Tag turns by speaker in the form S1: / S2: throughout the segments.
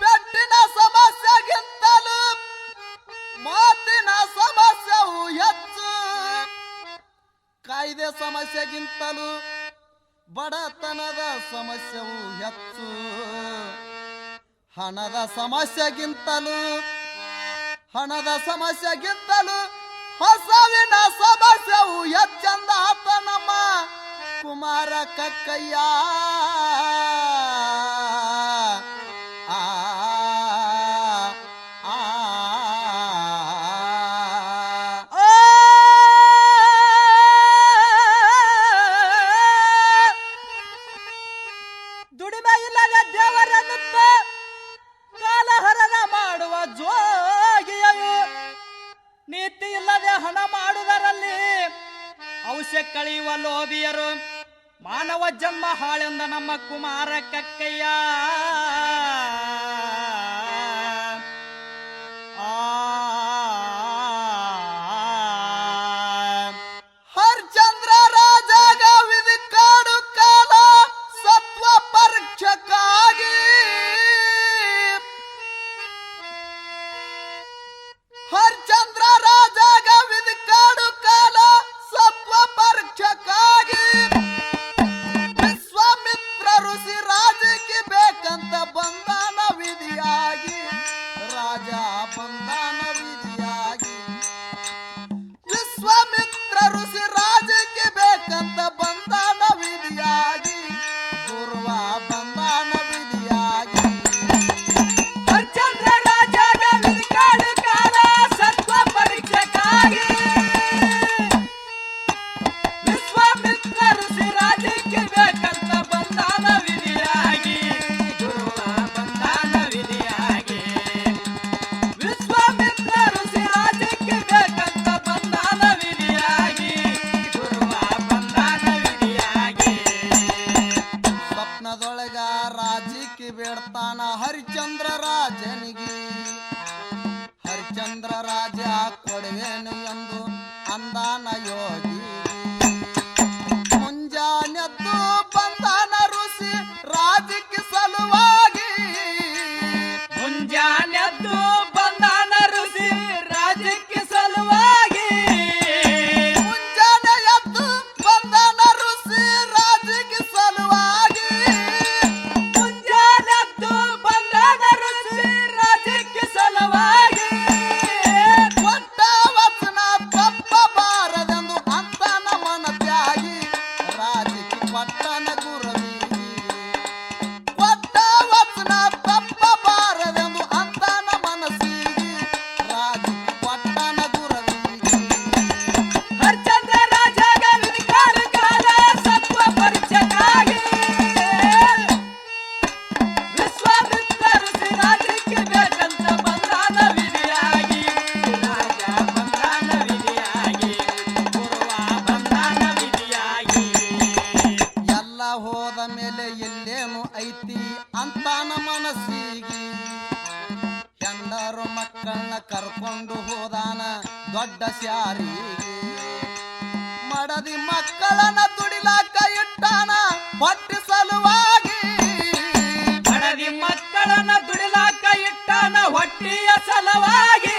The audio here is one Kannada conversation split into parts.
S1: ಪೆಟ್ಟಿನ ಸಮಸ್ಯೆಗಿಂತಲೂ ಮಾತಿನ ಸಮಸ್ಯೆವು ಹೆಚ್ಚು. ಕಾಯ್ದೆ ಸಮಸ್ಯೆಗಿಂತಲೂ ಬಡತನದ ಸಮಸ್ಯೆವು ಹೆಚ್ಚು. ಹಣದ ಸಮಸ್ಯೆಗಿಂತಲೂ ಹಸವಿನ ಸಮಸ್ಯೆವು ಹೆಚ್ಚೆಂದ ಆತ ನಮ್ಮ ಕುಮಾರ ಕಕ್ಕಯ್ಯ. ದುಡಿಮೆ ಇಲ್ಲದೆ ದೇವರನ್ನುತ್ತ ಕಾಲಹರಣ ಮಾಡುವ ಜೋಗಿಯು, ನೀತಿ ಇಲ್ಲದೆ ಹಣ ಮಾಡುವುದರಲ್ಲಿ ಔಷಧ ಕಳೆಯುವ ಲೋಭಿಯರು, ಮಾನವ ಜನ್ಮ ಹಾಳೆಂದ ನಮ್ಮ ಕುಮಾರ ಕಕ್ಕಯ್ಯ. ಹರಿಶ್ಚಂದ್ರ ರಾಜಾಗ ವಿಧಿ ಕಾಡು ಕಾಲ ಸತ್ವ ಪರೀಕ್ಷಕ್ಕಾಗಿ. ಹರಿಶ್ಚಂದ್ರ ರಾಜಾಗ ವಿಧಿ ಕಾಡು ಕಾಲ ಸತ್ವ ಪರೀಕ್ಷಕ್ಕಾಗಿ. ವಿಶ್ವಾಮಿತ್ರ ಋಷಿ ರಾಜಕ್ಕೆ ಬೇಕಂತ ಬಂದಾನ ವಿಧಿಯಾಗಿ. ರಾಜ ಬಂದಾನ ವಿಧಿಯಾಗಿ. ವಿಶ್ವಾಮಿತ್ರ ಋಷಿ ರಾಜಕ್ಕೆ ಬೇಕಂತ ಬಂದಾನ ವಿಧಿಯಾಗಿ. ಗುರುವ ಬಂದಾನ ವಿಧಿಯಾಗಿ. ಹರಿಶ್ಚಂದ್ರ ರಾಜಾಗ ವಿಧಿ ಕಾಡು ಕಾಲ ಸತ್ವ ಪರೀಕ್ಷೆಗಾಗಿ. ವಿಶ್ವಾಮಿತ್ರ ಋಷಿ ರಾಜಕ್ಕೆ ಬೇಕಂತ ಬಂದಾನ ವಿಧಿಯಾಗಿ. ಗುರುವ ಬಂದಾನ ವಿಧಿಯಾಗಿ. ವಿಶ್ವಾಮಿತ್ರ ಋಷಿ ರಾಜಕ್ಕೆ ಬೇಕಂತ ಬಂದಾನ ವಿಧಿಯಾಗಿ. ಗುರುವ ಬಂದಾನ ವಿಧಿಯಾಗಿ. ಸ್ವಪ್ನದೊಳಗ ರಾಜಕ್ಕೆ ಬೇಡ್ತಾನ ಹರಿಶ್ಚಂದ್ರ ರಾಜನಿಗೆ. ಹರಿಶ್ಚಂದ್ರ ರಾಜ ಕೊಡುವೆನು ಎಂದು ಅಂದಾನ ಯೋಗಿ. ಮುಂಜಾನೆದ್ದು ಬಂದಾನ ಋಷಿ ರಾಜಕ್ಕೆ ಸಲುವಾಗಿ. ಮುಂಜಾನೆದ್ದು ಬಂದಾನ ಋಷಿ ರಾಜಕ್ಕೆ ಸಲುವಾಗಿ. ಮುಂಜಾನೆ ಎದ್ದು ಬಂದಾನ ಋಷಿ ರಾಜಕ್ಕೆ ಸಲುವಾಗಿ. ಮುಂಜಾನೆದ್ದು ಬಂದಾನ ಋಷಿ ರಾಜಕ್ಕೆ ಸಲುವಾಗಿ. ಕೊಟ್ಟ ವಚನ ತಪ್ಪಬಾರದೆಂದು ಅಂತಾನ ಮನ ತ್ಯಾಗಿ. ರಾಜಕ್ಕೆ ಪಟ್ಟಣ ಗುರವಿಗೆ. ಕೊಟ್ಟ ವಚನ ತಪ್ಪಬಾರದೆಂದು ಅಂತಾನ ಮನಸ್ಸಿಗೆ. ರಾಜಕ್ಕೆ ಪಟ್ಟಣ ಗುರವಿಗೆ. ಹರಿಶ್ಚಂದ್ರ ರಾಜಾಗ ವಿಧಿ ಕಾಡು ಕಾಲ ಸತ್ವ ಪರೀಕ್ಷೆಗಾಗಿ. ವಿಶ್ವಾಮಿತ್ರ ಋಷಿ ರಾಜಕ್ಕೆ ಬೇಕಂತ ಬಂದಾನ ವಿಧಿಯಾಗಿ. ರಾಜ ಬಂದಾನ ವಿಧಿಯಾಗಿ. ಗುರುವ ಬಂದಾನ ವಿಧಿಯಾಗಿ. ಎಲ್ಲ ಹೋದ ಮೇಲೆ ಎಲ್ಲೇನು ಐತಿ ಅಂತಾನ ಮನಸ್ಸಿಗೆ. ಹೆಂಡರು ಮಕ್ಕಳನ್ನ ಕರ್ಕೊಂಡು ಹೋದಾನ ದೊಡ್ಡ ಶಾರಿಗೆ. ಮಡದಿ ಮಕ್ಕಳನ್ನ ದುಡಿಲಾಕ ಇಟ್ಟಾನ ಹೊಟ್ಟಿ ಸಲುವಾಗಿ. ಮಡದಿ ಮಕ್ಕಳನ್ನ ದುಡಿಲಾಕ ಇಟ್ಟಾನ ಹೊಟ್ಟಿಯ ಸಲುವಾಗಿ.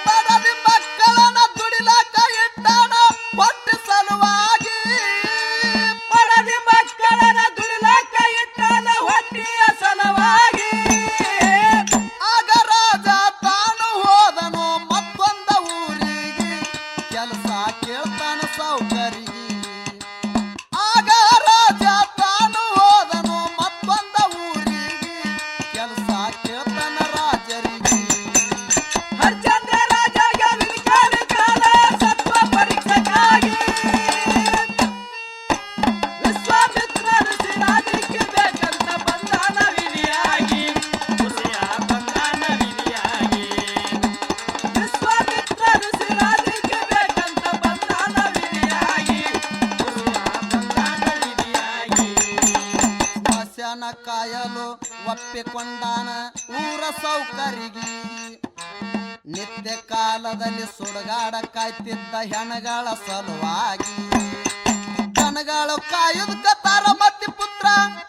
S1: ಮಡದಿ ಮಕ್ಕಳನ್ನ ದುಡಿಲಾಕ ಇಟ್ಟಾನ ಹೊಟ್ಟಿ ಸಲುವಾಗಿ. ಮಡದಿ ಮಕ್ಕಳನ್ನ ದುಡಿಲಾಕ ಇಟ್ಟಾನ ಹೊಟ್ಟಿಯ ಸಲುವಾಗಿ. ಆಗ ರಾಜ ತಾನು ಹೋದನು ಮತ್ತೊಂದ ಊರಿಗೆ. ಕೆಲಸ ಕೇಳ್ತಾನ ಸೌಕರಿಗೆ. ಆಗ ರಾಜ ತಾನು ಹೋದನು ಮತ್ತೊಂದ ಊರಿಗೆ. ಕೆಲಸ ಕೇಳ್ತಾನ ರಾಜರಿಗೆ. ಒಪ್ಪಿಕೊಂಡಾನ ಊರ ಸೌಕರಿಗೆ ನಿತ್ಯ ಕಾಲದಲ್ಲಿ ಸುಡುಗಾಡ ಕಾಯ್ತಿದ್ದ ಹೆಣಗಳ ಸಲುವಾಗಿ ದನಗಳು ಕಾಯುವುದಕ್ಕ ತಾರಮತಿ ಪುತ್ರ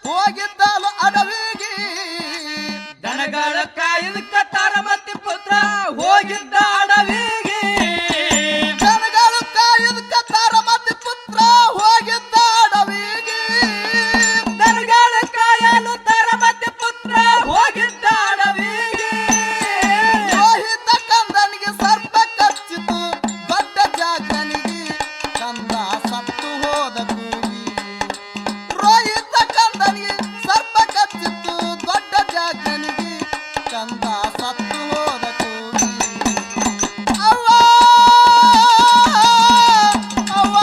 S1: ಹೋಗಿದ್ದಲು ಅಡವಿಗೆ
S2: ದನಗಳ ಕಾಯುವುದಕ್ಕ ತಾರಮತಿ ಪುತ್ರ ಹೋಗಿದ್ದ ಅಡವಿಗೆ
S1: ದನಗಳು ಕಾಯುವುದಕ್ಕ ತಾರಮತಿ ಪುತ್ರ ಹೋಗಿದ್ದ ಅಡವಿಗೆ
S2: ದನಗಳ ಕಾಯಲು ತಾರಮತಿ ಪುತ್ರ ಹೋಗಿದ್ದ ಅಡವಿಗೆ
S1: ರೋಹಿತ ಕಂದನಿಗೆ ಸರ್ಪ ಕಚ್ಚಿತು ದೊಡ್ಡ ಜಾಗನಿಗೆ ಕಂದ ಸತ್ತು ಹೋದ ಕೂಗಿ ರೋಹಿತ ಕಂದನಿಗೆ ಸರ್ಪ ಕಚ್ಚಿತು ದೊಡ್ಡ ಜಾಗನಿಗೆ ಕಂದ ಸತ್ತು ಹೋದ ಕೂಗಿ ಅವ್ವ ಅವ್ವ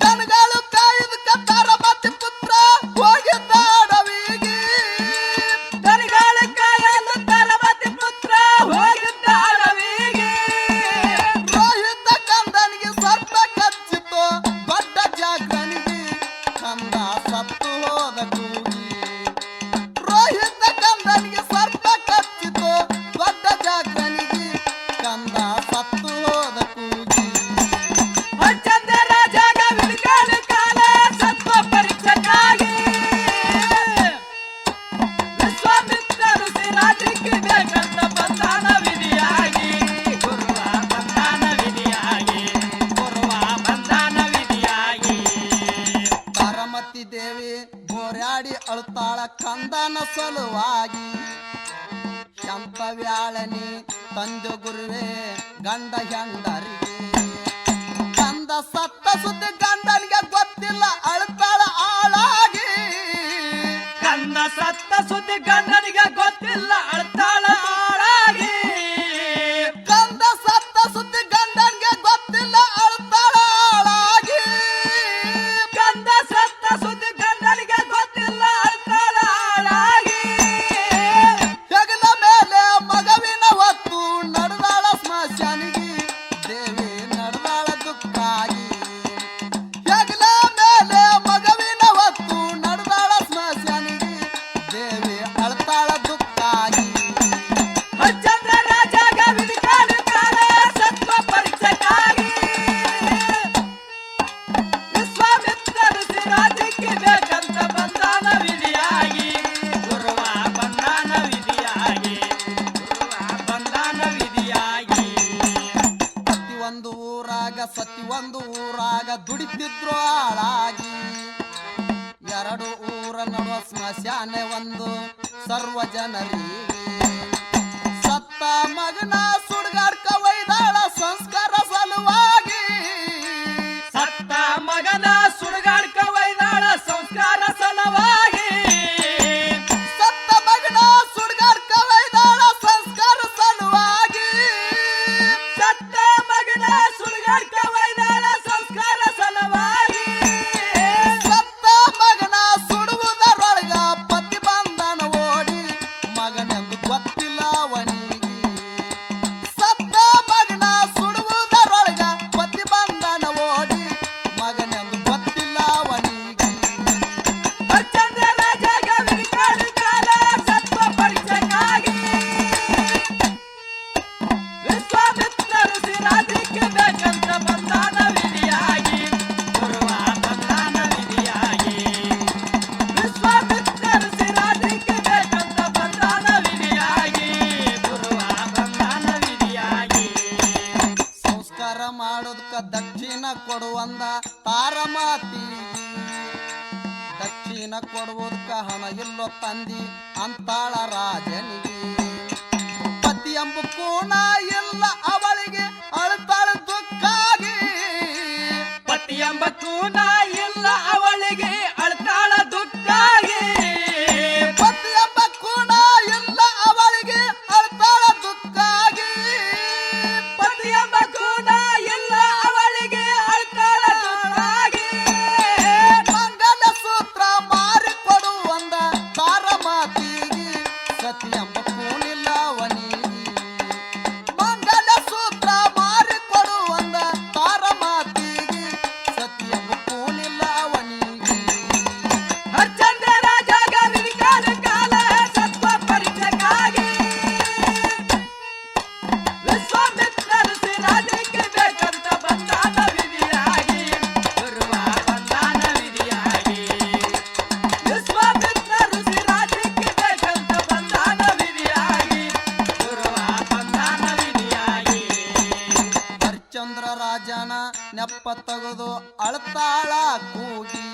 S1: ದನಗಳು ಕಾಯುವುದಕ್ಕ ತಾರಮತಿ ಪುತ್ರ ಹೋಗಿದ್ದ ಅಡವಿಗೆ
S2: ದನಗಳ ಕಾಯಲು ತಾರಮತಿ ಪುತ್ರ ಹೋಗಿದ್ದ ಅಡವಿಗೆ
S1: ರೋಹಿತ ಕಂದನಿಗೆ ಸರ್ಪ ಕಚ್ಚಿತು ದೊಡ್ಡ ಜಾಗನಿಗೆ ಕಂದ ಸತ್ತು ಹೋದ ಕೂಗಿ ರೋಹಿತ ಕಂದನಿಗೆ ಸರ್ಪ ಕಚ್ಚಿತು ದೊಡ್ಡ ಜಾಗನಿಗೆ ಕಂದ ಸತ್ತು ಹೋದ ಕೂಗಿ
S2: ಚಂದ ರಾಜಾಗ ವಿಲ್ಕಾಲ ಕಾಲ ಸತ್ವ ಪರೀಕ್ಷಕ್ಕಾಗಿ ವಿಶ್ವಾಮಿತ್ರರು ಸಿರಾಜಿಗೆ ಬೇಕಂತ ಬಂದಾನ ವಿಧಿಯಾಗಿ ಗುರುವ ಬಂದಾನ ವಿಧಿಯಾಗಿ ಗುರುವ ಬಂದಾನ ವಿಧಿಯಾಗಿ
S1: ತಾರಮತಿ ದೇವಿ ಬೋರ್ಯಾಡಿ ಅಳುತ್ತಾಳ ಕಂದನ ಸಲುವಾಗಿ ಶಂಪವ್ಯಾಳನಿ ತಂದು ಗುರುವೆ ಗಂಡ ಹೆಂಡರಿಗೆ ಕಂದ ಸತ್ತ ಸುದ್ದಿ ಗಂಡನಿಗೆ ಗೊತ್ತಿಲ್ಲ ಅಳುತ್ತಾಳ ಆಳಾಗಿ
S2: ಕಂದ ಸತ್ತ ಸುದ್ದಿ ಗಂಡನಿಗೆ ಗೊತ್ತಿಲ್ಲ ಅಳ್ತಾಳ ಆಳಾಗಿ
S1: ಕಂದ ಸತ್ತ ಸುದ್ದಿ ಗಂಡನಿಗೆ ಗೊತ್ತಿಲ್ಲ ಅಳುತ್ತಾಳ ಆಳಾಗಿ
S2: ಕಂದ ಸತ್ತ ಸುದ್ದಿ ಗಂಡನಿಗೆ ಗೊತ್ತಿಲ್ಲ ಅಳ್ತಾಳ ಆಳಾಗಿ
S1: ಹೆಗಲ ಮೇಲೆ ಮಗವಿನ ಹೊತ್ತು ನಡೆದಾಳ ಸ್ಮಶಾನಿಗೆ ದೇವಿ ನಡೆದಾಳ ದುಃಖಾಗಿ ಹೆಗಲ ಮೇಲೆ ಮಗವಿನ ಹೊತ್ತು ನಡೆದಾಳ ಸ್ಮಶಾನಿಗೆ ದೇವಿ ಅಳ್ತಾಳ ದುಃಖಾಗಿ
S2: ಚಂದ್ರ ರಾಜಾಗ ವಿಧಿಕಾಲ ಕಾಲ ಸತ್ವ ಪರೀಕ್ಷಕ್ಕಾಗಿ ವಿಶ್ವಾಮಿತ್ರರು ಸಿರಾಜಿಗೆ ಬೇಕಂತ ಬಂದಾನ ವಿಧಿಯಾಗಿ ಗುರುವ ಬಂದಾನ ವಿಧಿಯಾಗಿ ಗುರುವ ಬಂದಾನ ವಿಧಿಯಾಗಿ
S1: ಪ್ರತಿಯೊಂದು ಊರಾಗ ದುಡಿತಿದ್ರು ಆಳಾಗಿ ಎರಡು ಊರ ನಡುವ ಸ್ಮಶಾನ ಒಂದು ಸರ್ವ ಜನರಿಗೆ ಸತ್ತ ಮಗನ ಸುಡ್ಗಾಡ್ಕ ಒಯ್ದಾಳ ಸಂಸ್ಕಾರ ಸಲುವಾಗಿ
S2: ಸತ್ತ ಮಗನ ಸುಡುಗಾಡ್ಕ ಒಯ್ದಾಳ ಸಂಸ್ಕಾರ ಸಲುವಾಗಿ
S1: ಸತ್ತ ಮಗನ ಸುಡ್ಗಾಡ್ಕ ಒಯ್ದಾಳ ಸಂಸ್ಕಾರ ಸಲುವಾಗಿ
S2: ಸತ್ತ ಮಗನ ಸುಡುಗಾಡ್ಕ ಒಯ್ದಾಳ ಸಂಸ್ಕಾರ ಸಲುವಾಗಿ
S1: ಸತ್ತ ಮಗನ ಸುಡುವುದರೊಳಗ ಪತಿ ಬಂಧನ ಓಡಿ ಮಗನೆಂದು ಗೊತ್ತಿಲ್ಲ ಅವನಿಗೆ ಸತ್ತ ಮಗನ ಸುಡುವುದರೊಳಗ ಪತಿ ಬಂಧನ ಓಡಿ ಮಗನೆಂದು ಗೊತ್ತಿಲ್ಲ ಅವನಿಗೆ
S2: ಚಂದ್ರ ರಾಜಾಗ ವಿಧಿಕಾಲ ಕಾಲ ಸತ್ವ ಪರೀಕ್ಷಕ್ಕಾಗಿ ವಿಶ್ವಾಮಿತ್ರರು ಸಿರಾಜಿಗೆ ಬೇಕಂತ ಬಂದಾನ ವಿಧಿಯಾಗಿ ಗುರುವ ಬಂದಾನ ವಿಧಿಯಾಗಿ ವಿಶ್ವಾಮಿತ್ರರು ಸಿರಾಜಿಗೆ ಬೇಕಂತ ಬಂದಾನ ವಿಧಿಯಾಗಿ ಗುರುವ ಬಂದಾನ ವಿಧಿಯಾಗಿ
S1: ಸಂಸ್ಕಾರ ಮಾಡೋದಕ್ಕ ದಕ್ಷಿಣ ಕೊಡುವಂದ ತಾರಮಾತಿ ದಕ್ಷಿಣ ಕೊಡುವುದಕ್ಕ ಹಣ ಇಲ್ಲೋ ತಂದಿ ಅಂತಾಳ ರಾಜನಿಗೆ ಪತಿ ಎಂಬ ಕೋಣ ಇಲ್ಲ ಅವಳಿಗೆ ಅಳ್ತಾಳ ದುಃಖಾಗಿ
S2: ಪತಿ ಎಂಬ ಕೂನ ಇಲ್ಲ ಅವಳಿಗೆ ಅಳ್ತಾಳ ದುಃಖಾಗಿ
S1: ಪತಿ ಎಂಬ ಕೋಣ ಇಲ್ಲ ಅವಳಿಗೆ ಅಳ್ತಾಳ ದುಃಖಾಗಿ
S2: ಪತಿ ಎಂಬ ಕೂನ ಇಲ್ಲ ಅವಳಿಗೆ ಅಳ್ತಾಳ ದುಃಖಾಗಿ
S1: ಮಂಗ ನೆಪ್ಪ ತೆಗೆದು ಅಳ್ತಾಳ ಕೂಗಿ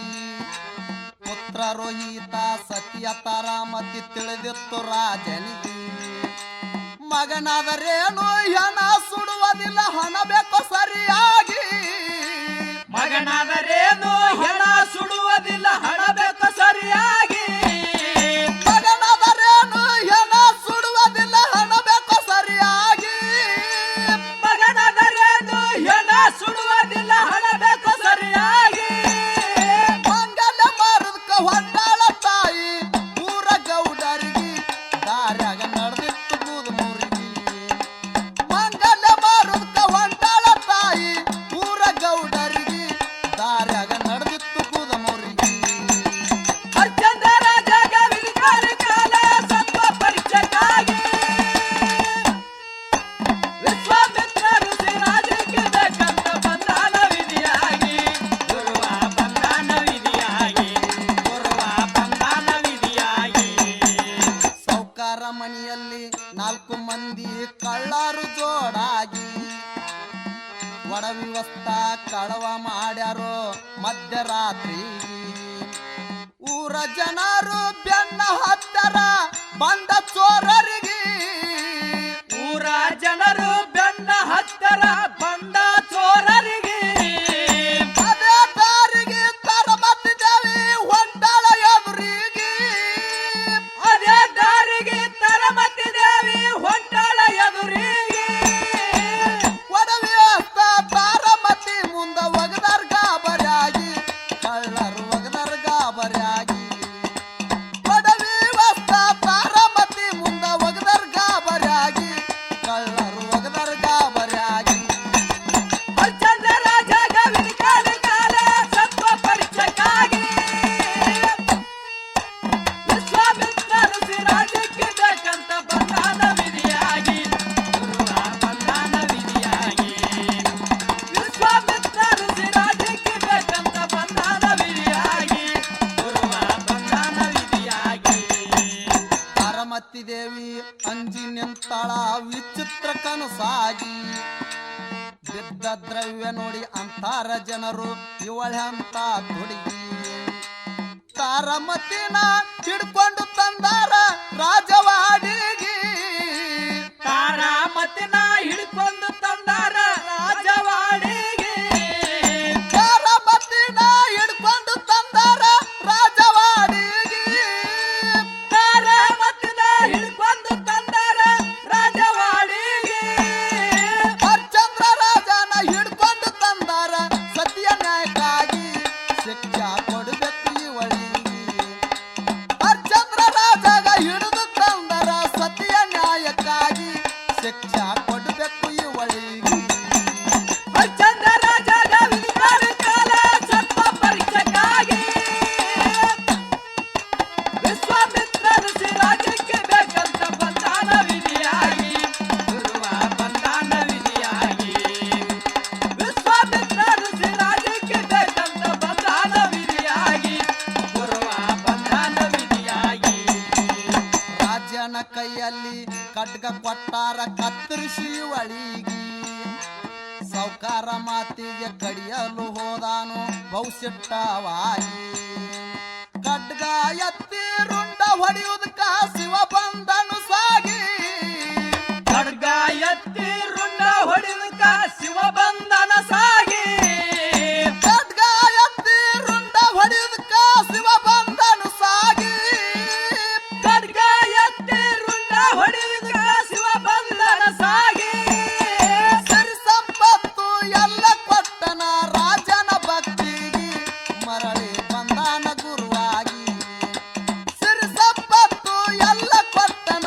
S1: ಪುತ್ರ ರೋಹಿತ ಸತಿಯ ತಾರಾಮತಿ ತಿಳಿದಿತ್ತು ರಾಜನಿಗೆ ಮಗನಾದರೇನು ಹೆಣ ಸುಡುವುದಿಲ್ಲ ಹಣ ಬೇಕು ಸರಿಯಾಗಿ
S2: ಮಗನಾದರೇನು ಹೆಣ ಸುಡುವುದಿಲ್ಲ ಹಣ ಬೇಕು ಸರಿಯಾಗಿ
S1: ಮಗನಾದರೇನು ಹೆಣ ಸುಡುವುದಿಲ್ಲ ಹಣ ಬೇಕು ಸರಿಯಾಗಿ
S2: ಮಗನಾದರೇನು ಹೆಣ ಸುಡುವುದಿಲ್ಲ ಹಣ ಬೇಕು ಸರಿಯಾಗಿ
S1: ಮಂಗಲ ಮಾರದಕ್ಕ ಹೊಂಟಾಳ ತಾಯಿ ಊರ ಗೌಡರಿಗೆ ದಾರ್ಯಾಗ ನಡೆದಿತ್ತು ಬೂದು ಮುರುಗಿ ಮಂಗಲ ಮಾರದಕ್ಕ ಹೊಂಟಾಳ ತಾಯಿ ಊರ ಗೌಡರಿಗೆ ದಾರ್ಯಾಗ ನಡೆದಿತ್ತು ಬೂದು ಮುರುಗಿ
S2: ಹರಿಶ್ಚಂದ್ರ ರಾಜಾಗ ವಿಧಿಕಾಲ ಕಾಲ ಸತ್ವ ಪರೀಕ್ಷೆಗಾಗಿ ವಿಶ್ವಾಮಿತ್ರ ಋಷಿ ರಾಜಕ್ಕೆ ಬೇಕಂತ ಬಂದಾನ ವಿಧಿಯಾಗಿ ಗುರುವ ಬಂದಾನ ವಿಧಿಯಾಗಿ ಗುರುವ ಬಂದಾನ ವಿಧಿಯಾಗಿ
S1: ಸೌಕಾರ ಮನೆಯಲ್ಲಿ 4 ಮಂದಿ ಕಳ್ಳರು ಜೋಡಾಗಿ ಒಡವ್ಯವಸ್ಥಾ ಕಳವ ಮಾಡ್ಯಾರೋ ಮಧ್ಯರಾತ್ರಿ ಊರ ಜನರು ಬೆನ್ನ ಹತ್ತರ ಬಂದ ಚೋರರಿಗೆ
S2: ಊರ ಜನರು ಬೆನ್ನ ಹತ್ತರ ಬಂದ ಚೋರರಿಗೆ
S1: ಅದೇ ದಾರಿಗೆ ತರಮತ್ತಿದ್ದೇವೆ ಹೊಂಟಾಳ ಎದುರಿಗೆ
S2: ಅದೇ ದಾರಿಗೆ ತರಮತ್ತಿದೇವಿ ಹೊಂಟಾಳ ಎದುರಿಗೆ
S1: ಒಡವ್ಯವಸ್ಥಾ ತಾರಮತಿ ಮುಂದ ಒಗದರ್ ಗಾಬರಿಯಾಗಿ ಕಳ್ಳರು ಒಗದರ್ ಗಾಬರಿಯಾಗಿ ಒಡವ್ಯವಸ್ಥಾ ತಾರಮತಿ ಮುಂದ ಒಗದರ್ ಗಾಬರಿಯಾಗಿ ಕಳ್ಳರು ಒಗದರ್ ಗಾಬರಿಯಾಗಿ
S2: ಹರಿಶ್ಚಂದ್ರ ರಾಜಾಗ ವಿಧಿಕಾಲ ಕಾಲ ಸತ್ವ ಪರೀಕ್ಷೆಗಾಗಿ ವಿಶ್ವಾಮಿತ್ರ ಋಷಿ ರಾಜಕ್ಕೆ ಬೇಕಂತ ಬಂದಾನ ವಿಧಿಯಾಗಿ ಗುರುವ ಬಂದಾನ ವಿಧಿಯಾಗಿ ವಿಶ್ವಾಮಿತ್ರ ಋಷಿ ರಾಜಕ್ಕೆ ಬೇಕಂತ ಬಂದಾನ ವಿಧಿಯಾಗಿ ಗುರುವ ಬಂದಾನ ವಿಧಿಯಾಗಿ
S1: ತಾರಮತಿ ದೇವಿ ಅಂಜಿ ನಿಂತಾಳ ವಿಚಿತ್ರ ಕನಸಾಗಿ ಬಿದ್ದ ದ್ರವ್ಯ ನೋಡಿ ಅಂತಾರ ಜನರು ಇವಳೆಂತ ಹುಡುಗಿ ತಾರಮತಿನ ಹಿಡ್ಕೊಂಡು ತಂದಾರ ರಾಜವಾಡಿಗೆ
S2: ತಾರಾಮತಿನ ಹಿಡ್ಕೊಂಡು ತಂದಾರ ರಾಜವಾಡಿಗೆ
S1: ತಾರಮತಿನ ಹಿಡ್ಕೊಂಡು ತಂದಾರ ರಾಜವಾಡಿಗೆ
S2: ತಾರಾಮತಿನ ಹಿಡ್ಕೊಂಡು ತಂದಾರ ರಾಜವಾಡಿಗೆ
S1: ಹರಿಶ್ಚಂದ್ರ ರಾಜನ ಹಿಡ್ಕೊಂಡು ತಂದಾರ ಸತ್ಯ ನ್ಯಾಯಕ್ಕಾಗಿ ಶಿಕ್ಷಾ ಕೊಡಬೇಕು ಇವಳಿಗೆ ಹರಿಶ್ಚಂದ್ರ ರಾಜಗ ಹಿಡಿದು ತಂದರ ಸತ್ಯ ನ್ಯಾಯಕ್ಕಾಗಿ ಶಿಕ್ಷಾ ಕೊಡಬೇಕು ಇವಳಿಗೆ
S2: ಹರಿಶ್ಚಂದ್ರ ರಾಜಾಗ ವಿಧಿಕಾಲ ಕಾಲ ಸತ್ವ ಪರೀಕ್ಷೆಗಾಗಿ ವಿಶ್ವಾಮಿತ್ರ ಋಷಿ ರಾಜಕ್ಕೆ ಬೇಕಂತ ಬಂದಾನ ವಿಧಿಯಾಗಿ ಗುರುವ ಬಂದಾನ ವಿಧಿಯಾಗಿ ವಿಶ್ವಾಮಿತ್ರ ಋಷಿ ರಾಜಕ್ಕೆ ಬೇಕಂತ ಬಂದಾನ ವಿಧಿಯಾಗಿ ಗುರುವ ಬಂದಾನ ವಿಧಿಯಾಗಿ
S1: ರಾಜನ ಕೈಯಲ್ಲಿ ಖಡ್ಗ ಕೊಟ್ಟಾರ ಕತ್ತರಿಸಿ ಒಳಿಗಿ ಸೌಕಾರ ಮಾತಿಗೆ ಕಡಿಯಲು ಹೋದಾನು ಬಹುಸಿಟ್ಟವಾಗಿ ಖಡ್ಗ ಎತ್ತಿ ರುಂಡ ಹೊಡೆಯುವುದಕ್ಕ ಶಿವ ಬಂದನು ಸಾಗಿ
S2: ಖಡ್ಗ ಎತ್ತಿ ರುಂಡ ಹೊಡೆದಕ ಶಿವ ಬಂದನ ಸಾಗಿ
S1: ಖಡ್ಗ ಎತ್ತಿ ರುಂಡ ಹೊಡೆಯುವುದಕ್ಕ ಶಿವ ಬಂದನು ಸಾಗಿ
S2: ಖಡ್ಗ ಎತ್ತಿ ರುಂಡ ಹೊಡೆದಕ ಶಿವ ಬಂದನ ಸಾಗಿ
S1: ಸಿರಿ ಸಂಪತ್ತು ಎಲ್ಲ ಕೊಟ್ಟನ ರಾಜನ ಭಕ್ತಿಗೆ ಮರಳಿ ಬಂದಾನ ಗುರುವಾಗಿ ಸಿರಿ ಸಂಪತ್ತು ಎಲ್ಲ ಕೊಟ್ಟನ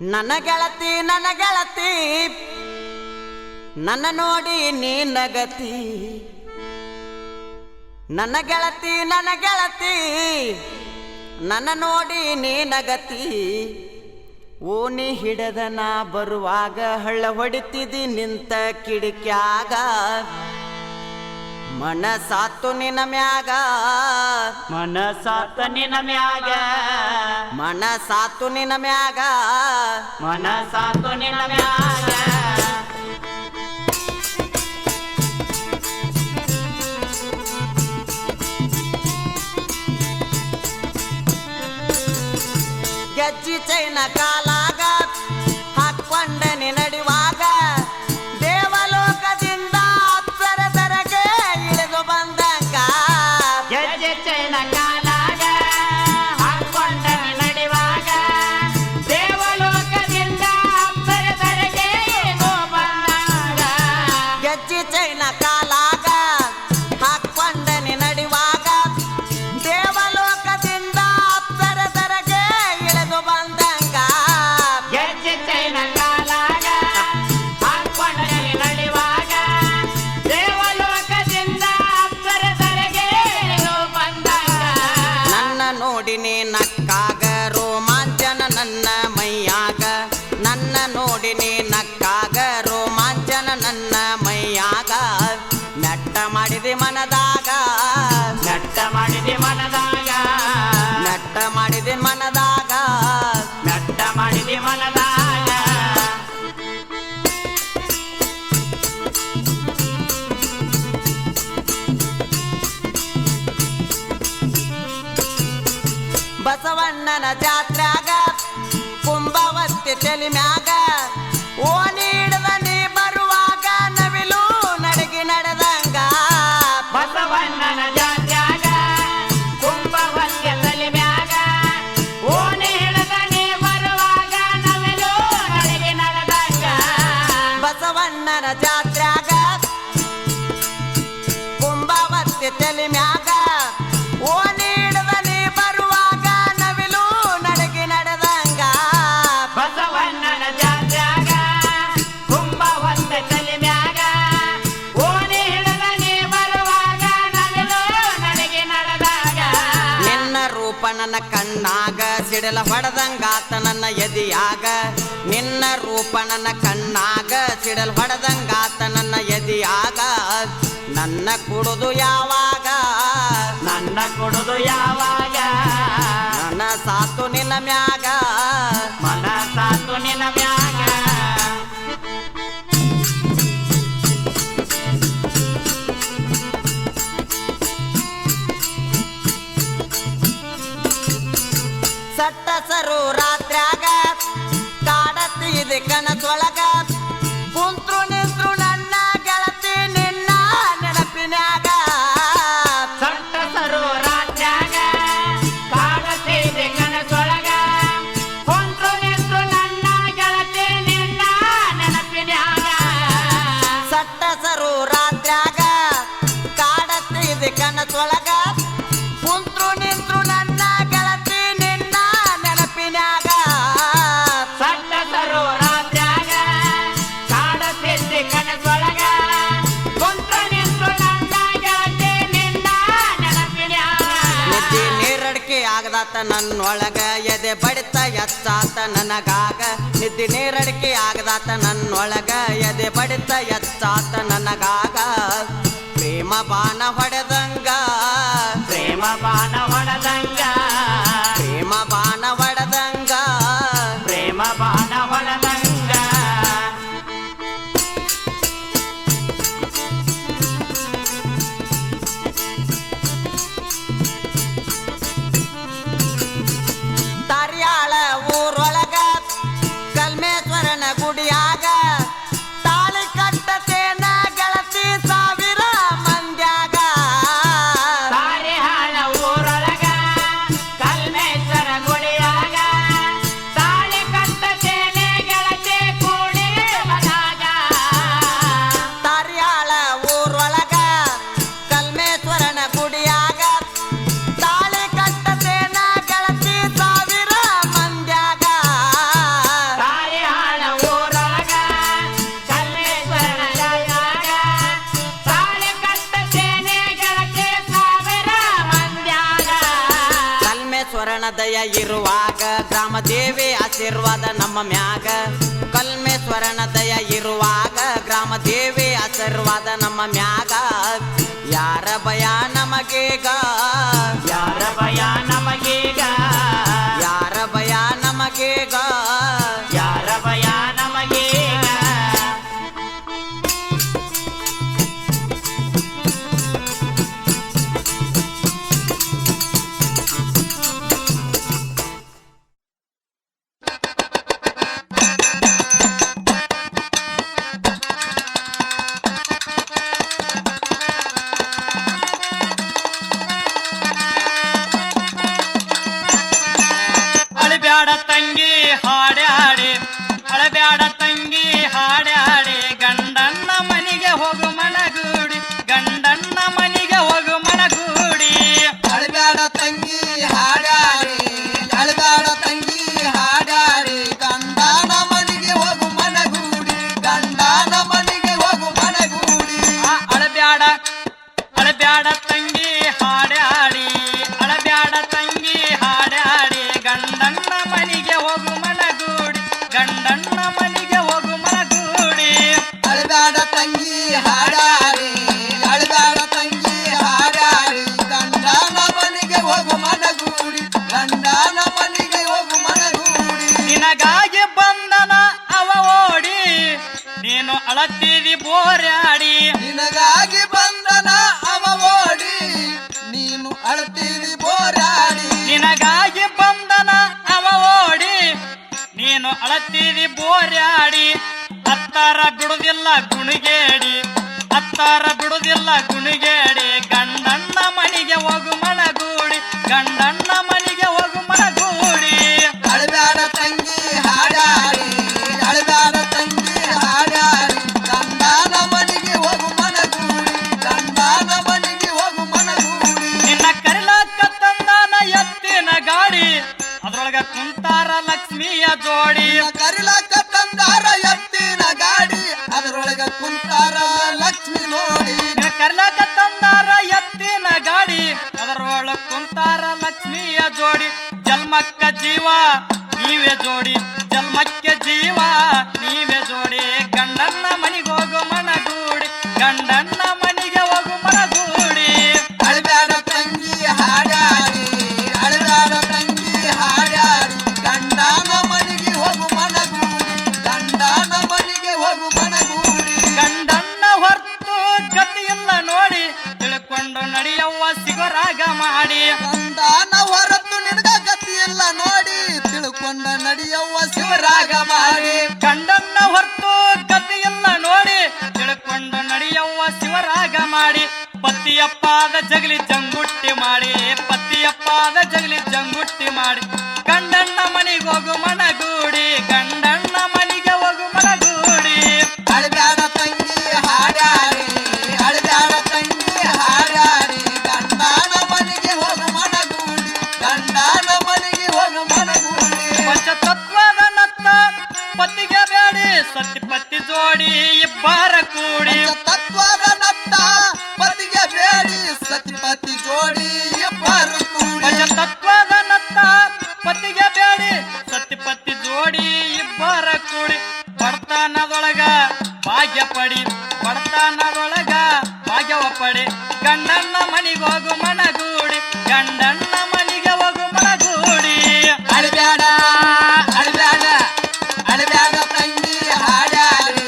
S3: ನನ್ನ ಗೆಳತಿ ನನ್ನ ನೋಡಿ ನೀ ನಗತಿ ನನ್ನ ಗೆಳತಿ ನನ್ನ ನೋಡಿ ನೀ ನಗತಿ ಓಣಿ ಹಿಡದ ನಾ ಬರುವಾಗ ಹಳ್ಳ ಹೊಡಿತಿದಿ ನಿಂತ ಕಿಡಿಕ್ಯಾಗ ಮನಸಾತು ನಿನ ಮ್ಯಾಗ
S2: ಮನಸಾತ ನಿನ ಮ್ಯಾಗ
S3: ಮನಸಾತು ನಿನ ಮ್ಯಾಗ
S2: ಮನಸಾತು ನಿನ ಮ್ಯಾಗ
S3: ಗೆಜ್ಜಿ ಚೈನ ಕಾಲಾಗ ಹಾಕೊಂಡನಿ ನಡಿವಾಗ ದೇವಲೋಕದಿಂದ ಅಪ್ಸರದರಗೆ ಇಳಿದು ಬಂದಂಗ
S2: ಗೆಜ್ಜೆ ಚೈನ ಕಾಲಾಗ ಹಾಕೊಂಡನಿ ನಡಿವಾಗ ದೇವಲೋಕದಿಂದ ಅಪ್ಸರದರಗೆ ಇಳಿದು ಬಂದಾಗ
S3: ಗೆಜ್ಜಿ ಚೈನ ಕಾಲಾಗ ಹಾಕೊಂಡನಿ ನಡಿವಾಗ ದೇವಲೋಕದಿಂದ ಅಪ್ಸರದರಗೆ ಇಳಿದು ಬಂದಂಗ
S2: ಗೆಜ್ಜೆ ಚೈನ ಕಾಲಾಗ ಹಾಕೊಂಡನಿ ನಡಿವಾಗ ದೇವಲೋಕದಿಂದ ಅಪ್ಸರದರಗೆ ಇಳಿದು ಬಂದಾಗ
S3: ನನ್ನ ನೋಡಿನಿ ನಕ್ಕಾಗ ರೋಮಾಂಚನ ನನ್ನ ಮೈಯಾಗ ನನ್ನ ನೋಡಿನಿ ನಕ್ಕಾಗ ರೋಮಾಂಚನ ನನ್ನ ಮೈಯಾಗ ನೆಟ್ಟ ಮಾಡಿದೆ ಮನದಾಗ
S2: ನಟ್ಟ ಮಾಡಿದೆ ಮನದಾಗ
S3: ನೆಟ್ಟ ಮಾಡಿದೆ ಮನದಾಗ
S2: ನಟ್ಟ ಮಾಡಿದೆ ಮನದಾಗ
S3: ಬಸವಣ್ಣನ ಜಾತ್ರ್ಯಾಗ ಕುಂಭವತ್ತಿ ತಲಿ ಮ್ಯಾಗ ಓಣಿ ಹಿಡ್ದ ನೀ ಬರುವಾಗ ನವಿಲು ನಡಗಿ ನಡೆದಂಗ
S2: ಬಸವಣ್ಣನ ಜಾತ್ಯಾಗ ಕುಂಭವತ್ಯ ತಲೆ ಮ್ಯಾಗ ಓಣಿ ಹಿಡಿದ ನೀ ಬರುವಾಗ ನವಿಲು ನಡಿಗೆ ನಡೆದಂಗ
S3: ಬಸವಣ್ಣನ ಜಾತ್ರ್ಯಾಗ ಕುಂಭವತ್ತಿ ತಲಿ ಮ್ಯಾಗ ಓಣಿ ಹಿಡ್ದ ನೀ ಬರುವಾಗ ನವಿಲು ನಡಗಿ ನಡೆದಂಗ
S2: ಬಸವಣ್ಣನ ಜಾತ್ಯಾಗ ಕುಂಭವತ್ಯ ತಲೆ ಮ್ಯಾಗ ಓಣಿ ಹಿಡಿದ ನೀ ಬರುವಾಗ ನವಿಲು ನಡಿಗೆ ನಡೆದಾಗ
S3: ನಿನ್ನ ರೂಪ ನನ್ನ ಕಣ್ಣಾಗ ಸಿಡಲ ಹೊಡೆದಂಗಾತ ನನ್ನ ಎದಿಯಾಗ ನಿನ್ನ ರೂಪ ನನ್ನ ಕಣ್ಣಾಗ ಸಿಡಲ್ ಹೊಡೆದಂಗಾತ ನನ್ನ ಎದಿಯಾಗ ನನ್ನ ಕುಡುದು ಯಾವಾಗ
S2: ನನ್ನ ಕೊಡುದು ಯಾವಾಗ
S3: ನನ್ನ ಸಾತು ನಿನ್ನ ಮ್ಯಾಗ
S2: ಮನಸಾತು ನಿನ ಮ್ಯಾಗ
S3: ಸಟ್ಟಸರು ರಾತ್ರ್ಯಾಗ ಕಾಡತ್ತಿದೆ ಕನಸೊಳಗ ಕುಂತ್ರು ನಿಂತ್ರು ನನ್ನ ಗೆಳತಿ ನಿನ್ನ ನೆನಪಿನ್ಯಾಗ
S2: ಸಟ್ಟಸರು ರಾತ್ರ್ಯಾಗ ಕಾಡತಿದೆ ಕನಸೊಳಗ ಕುಂತ್ರು ನಿಂತ್ರು ನನ್ನ ಗೆಳತಿ ನಿನ್ನ ನೆನಪಿನ್ಯಾಗ
S3: ಸಟ್ಟಸರು ರಾತ್ರ್ಯಾಗ ಕಾಡತ್ತಿದೆ ಕನಸೊಳಗ ಕುಂತ್ರು ನಿಂತ್ರು ನನ್ನ ಗೆಳತಿ ನಿನ್ನ ನೆನಪಿನ್ಯಾಗ
S2: ಸಟ್ಟಸರು ರಾತ್ರ್ಯಾಗ ಕಾಡತಿದೆ ಕನಸೊಳಗ ಕುಂತ್ರು ನಿಂತ್ರು ನನ್ನ ಗೆಳತಿ ನಿನ್ನ ನೆನಪಿನ್ಯಾಗ
S3: ನಿದ್ದೆ ನೀರಡಿಕೆ ಆಗದಾತ ನನ್ನೊಳಗ ಎದೆ ಬಡಿತ ಎಚ್ಚಾತ ನನಗಾಗ ನಿದ್ದೆ ನೀರಡಿಕೆ ಆಗದಾತ ನನ್ನೊಳಗ ಎದೆ ಬಡಿತ ಎಚ್ಚಾತ ನನಗಾಗ ಪ್ರೇಮ ಬಾಣ ಹೊಡೆದಂಗ
S2: ಪ್ರೇಮ ಬಾಣ ಹೊಡೆದಂಗ
S3: ಪ್ರೇಮ ಬಾಣ ಹೊಡೆದಂಗ
S2: ಪ್ರೇಮ ಬಾಣ ಹೊಡೆದಂಗ
S3: ತಾರ್ಯಾಳ ಊರೊಳಗ ಕಲ್ಮೇಶ್ವರನ ಗುಡಿಯಾಗ ತಾಳಿ ಕಟ್ಟತೇನ ಗೆಳತಿ ಸಾವಿರ ಮಂದ್ಯಾಗ
S2: ತಾರಿಹಾಳ ಊರೊಳಗ
S3: ಕಲ್ಮೇಶ್ವರನ ದಯ ಇರುವಾಗ ಗ್ರಾಮ ದೇವಿ ಆಶೀರ್ವಾದ ನಮ್ಮ ಮ್ಯಾಗ ಕಲ್ಮೇಶ್ವರನ ದಯ ಇರುವಾಗ ಗ್ರಾಮ ದೇವಿ ಆಶೀರ್ವಾದ ನಮ್ಮ ಮ್ಯಾಗ ಯಾರ ಭಯ ನಮಗೀಗ
S2: ಯಾರ ಭಯ ನಮಗೀಗ
S3: ಯಾರ ಭಯ ನಮಗೀಗ
S2: ಯಾರ ಭಯ ನಮಗೀಗ ಅಳಬ್ಯಾಡ ತಂಗಿ ಹಾಡ್ಯಾಡಿ ಅಳಬ್ಯಾಡ ತಂಗಿ ಹಾಡ್ಯಾಡಿ ಗಂಡನ್ನ ಮನೆಗೆ ಹೋಗು ಮನಗೂಡಿ ಗಂಡನ್ನ ಮನೆಗೆ ಹೋಗು ಮನಗೂಡಿ
S1: ಅಳಬ್ಯಾಡ ತಂಗಿ ಹಾಡಾಡಿ ಅಳಬ್ಯಾಡ ತಂಗಿ ಹಾಡಾಡಿ ಗಂಡನ ಮನೆಗೆ ಹೋಗು ಮನಗೂಡಿ ಗಂಡನ ಮನೆಗೆ ಹೋಗು ಮನಗೂಡಿ
S2: ಅಳಬ್ಯಾಡ ಅಳಬ್ಯಾಡ ತಂಗಿ ಹಾಡ್ಯಾಡಿ ಅಳಬ್ಯಾಡ ತಂಗಿ ಹಾಡ್ಯಾಡಿ ಗಂಡನ್ನ ಮನೆಗೆ ಹೋಗು ಮನಗೂಡಿ ಗಂಡನ್ನ ಮನೆಗೆ ಹೋಗು ಮನಗೂಡಿ
S1: ಅಳಬ್ಯಾಡ ತಂಗಿ ಹಾಡಾಡಿ ಅಳಬ್ಯಾಡ ತಂಗಿ ಹಾಡಾಡಿ ಗಂಡನ ಮನೆಗೆ ಹೋಗು ಮನಗೂಡಿ ಗಂಡನ ಮನೆಗೆ ಹೋಗು ಮನಗೂಡಿ
S2: ನಿನಗಾಗಿ ಬಂದನ ಅವ ಓಡಿ ನೀನು ಅಳತೀದಿ ಬೋರ್ಯಾಡಿ
S1: ನಿನಗಾಗಿ ಬಂದನ ಅವ ಓಡಿ ನೀನು ಅಳ್ತೀರಿ ಬೋರಾಡಿ
S2: ನಿನಗಾಗಿ ಬಂದನ ಅವ ಓಡಿ ನೀನು ಅಳತೀದಿ ಬೋರ್ಯಾಡಿ ಹತ್ತಾರ ಬಿಡುದಿಲ್ಲ ಗುಣಿಗೇಡಿ ಹತ್ತಾರ ಬಿಡುದಿಲ್ಲ ಗುಣಿಗೇಡಿ ಗಂಡನ್ನ ಮನೆಗೆ ಹೋಗು ಮನಗೂಡಿ ಗಂಡನ್ನ ಮನೆಗೆ ಹೋಗು ಮನಗೂಡಿ
S1: ಅಳಬ್ಯಾಡ ತಂಗಿ ಹಾಡಾಡಿ ಅಳಬ್ಯಾಡ ತಂಗಿ ಹಾಡಾಡಿ ಗಂಡನ ಮನೆಗೆ ಹೋಗು ಮನಗೂಡಿ ಗಂಡನ ಮನೆಗೆ ಹೋಗು ಮನಗೂಡಿ
S2: ನಿನ್ನ ಕರಿಲಾಕ ತಂದಾನ ಎತ್ತಿನ ಗಾಡಿ ಅದ್ರೊಳಗ ಕುಂತಾರ ಲಕ್ಷ್ಮಿಯ ಜೋಡಿ
S1: ಕರಿಲಾಕ ತಂದಾರ ಎತ್ತಿನ ಗಾಡಿ ಅದರೊಳಗ ಕುಂತಾರ ಲಕ್ಷ್ಮಿ ನೋಡಿ
S2: ನಿನ್ನ ಕರಿಲಾಕ ತಂದಾರ ಎತ್ತಿನ ಗಾಡಿ ಅದರೊಳಗ ಕುಂತಾರ ಲಕ್ಷ್ಮಿಯ ಜೋಡಿ ಜನ್ಮಕ್ಕ ಜೀವ ನೀವೇ ಜೋಡಿ ಜನ್ಮಕ್ಕೆ ಜೀವ ನೀವೇ ಜೋಡಿ ಗಂಡನ್ನ ಮನೆಗೆ ಹೋಗು ಮನಗೂಡಿ ಗಂಡನ್ನ ಮನೆಗೆ ಹೋಗು ಮನಗೂಡಿ
S1: ಅಳಬ್ಯಾಡ ತಂಗಿ ಹಾಡಾಡಿ ಅಳಬ್ಯಾಡ ತಂಗಿ ಹಾಡಾಡಿ ಗಂಡನ ಮನೆಗೆ ಹೋಗು ಮನಗೂಡಿ ಗಂಡನ ಮನೆಗೆ ಹೋಗು ಮನಗೂಡಿ
S2: ಗಂಡನ್ನ ಹೊರ್ತು ಗತಿಯಿಲ್ಲ ನೋಡಿ ತಿಳ್ಕೊಂಡು ನಡೆಯವ್ವ ಸಿಗೋರಾಗ ಮಾಡಿ
S1: ಗಂಡನ ಹೊರತು ನಿನಗ ಗತಿಯಿಲ್ಲ ನೋಡಿ ತಿಳ್ಕೊಂಡ ನಡೆಯವ್ವ ಶಿವರಾಗ ಮಾಡಿ
S2: ಗಂಡನ್ನ ಹೊರ್ತು ಗತಿಯಿಲ್ಲ ನೋಡಿ ತಿಳ್ಕೊಂಡು ನಡೆಯವ್ವ ಶಿವರಾಗ ಮಾಡಿ ಪತಿಯಪ್ಪಾದ ಜಗಲಿ ಜಂಗುಟ್ಟಿ ಮಾಡಿ ಪತಿಯಪ್ಪಾದ ಜಗಲಿ ಜಂಗುಟ್ಟಿ ಮಾಡಿ ಗಂಡನ್ನ ಮನೆಗೆ ಹೋಗು ಮನಗೂಡಿ ಗಂಡನ್ನ ಮನೆಗೆ ಹೋಗು ಮನಗೂಡಿ
S1: ಅಳಬ್ಯಾಡ ತಂಗಿ ಹಾಡಾಡಿ ಅಳಬ್ಯಾಡ ತಂಗಿ ಹಾಡಾಡಿ ಗಂಡನ ಮನೆಗೆ ಹೋಗು ಮನಗೂಡಿ ಗಂಡನ ಮನೆಗೆ ಹೋಗು ಮನಗೂಡಿ
S2: ಪಂಚತತ್ವದ ನತ್ತ ಪತಿಗೆ ಬೇಡಿ ಸತಿ ಪತಿ ಜೋಡಿ ಇಬ್ಬರ ಕೂಡಿ
S1: ತತ್ವದ ನತ್ತ ಪತಿಗೆ ಬೇಡಿ ಸತಿಪತಿ ಜೋಡಿ ಇಬ್ಬರು ಕೂಡಿ
S2: ಪಂಚತತ್ವದ ನತ್ತ ಪತಿಗೆ ಬೇಡಿ ಸತಿ ಪತಿ ಜೋಡಿ ಇಬ್ಬರ ಕೂಡಿ ಬಡತನದೊಳಗ ಭಾಗ್ಯ ಪಡಿ ಬಡತನದೊಳಗ ಭಾಗ್ಯವ ಪಡಿ ಗಂಡನ್ನ ಮನೆಗೆ ಹೋಗು ಮನಗೂಡಿ ಗಂಡನ್ನ ಮನೆಗೆ ಹೋಗು ಮನಗೂಡಿ
S1: ಅಳಬ್ಯಾಡ ಅಳಬ್ಯಾಡ ಅಳಬ್ಯಾಡ ತಂಗಿ ಹಾಡಾಡಿ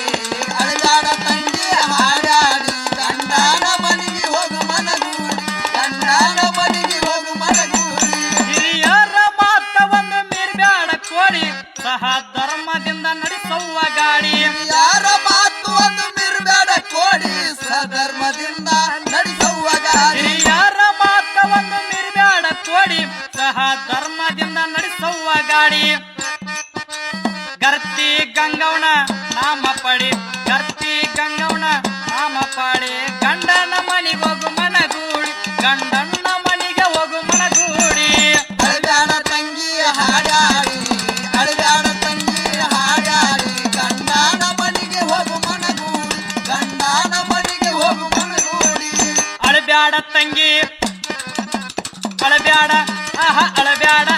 S1: ಅಳಬ್ಯಾಡ ತಂಗಿ ಹಾಡಾಡಿ ಗಂಡನ ಮನೆಗೆ ಹೋಗು ಮನಗೂಡಿ ಗಂಡನ ಮನೆಗೆ ಹೋಗು ಮನಗೂಡಿ
S2: ಹಿರಿಯರ ಮಾತ ಒಂದು ಮೀರ್ಬ್ಯಾಡ ಕೋಡಿ ಸಹ ಧರ್ಮದಿಂದ ನಡೆಸವ್ವ ಗಾಡಿ
S1: ಯಾರ ಮಾತು ಒಂದು ಮಿರ್ಬೇಡ ಕೋಡಿ ಸಧರ್ಮದಿಂದ ನಡೆಸುವ ಗಾಡಿ
S2: ಹಿರಿಯರ ಮಾತ ಒಂದು ಮೀರ್ಬ್ಯಾಡ ಕೋಡಿ ಸಹ ಧರ್ಮದಿಂದ ನಡೆಸವ್ವ ಗಾಡಿ ಗರ್ತಿ ಗಂಗವನ ನಾಮ ಪಡಿ ಗರ್ತಿ ಗಂಗವನ ನಾಮ ಪಡಿ ಗಂಡನ ಮನೆಗೆ ಹೋಗು ಮನಗೂಡಿ ಗಂಡನ ಮನೆಗೆ ಹೋಗು ಮನಗೂಡಿ
S1: ಅಳಬ್ಯಾಡ ತಂಗಿ ಹಾಡಾಡಿ ಅಳಬ್ಯಾಡ ತಂಗಿ ಹಾಡಾಡಿ ಗಂಡನ ಮನೆಗೆ ಹೋಗು ಮನಗೂಡಿ ಗಂಡನ ಮನೆಗೆ ಹೋಗು ಮನಗೂಡಿ
S2: ಅಳಬ್ಯಾಡ ತಂಗಿ ಅಳಬ್ಯಾಡ ಅಳಬ್ಯಾಡ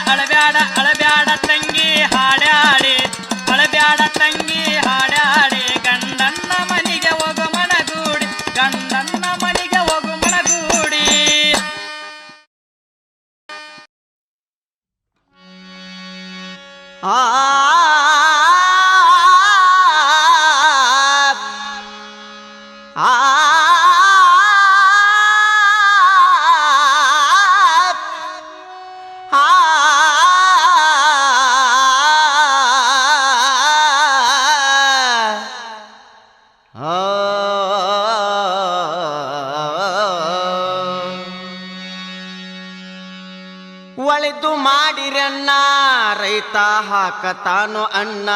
S3: ಆ ಆ ಒಳಿತು ಮಾಡಿರಣ್ಣ ರೈತ ಹಾಕತಾನು ಅಣ್ಣ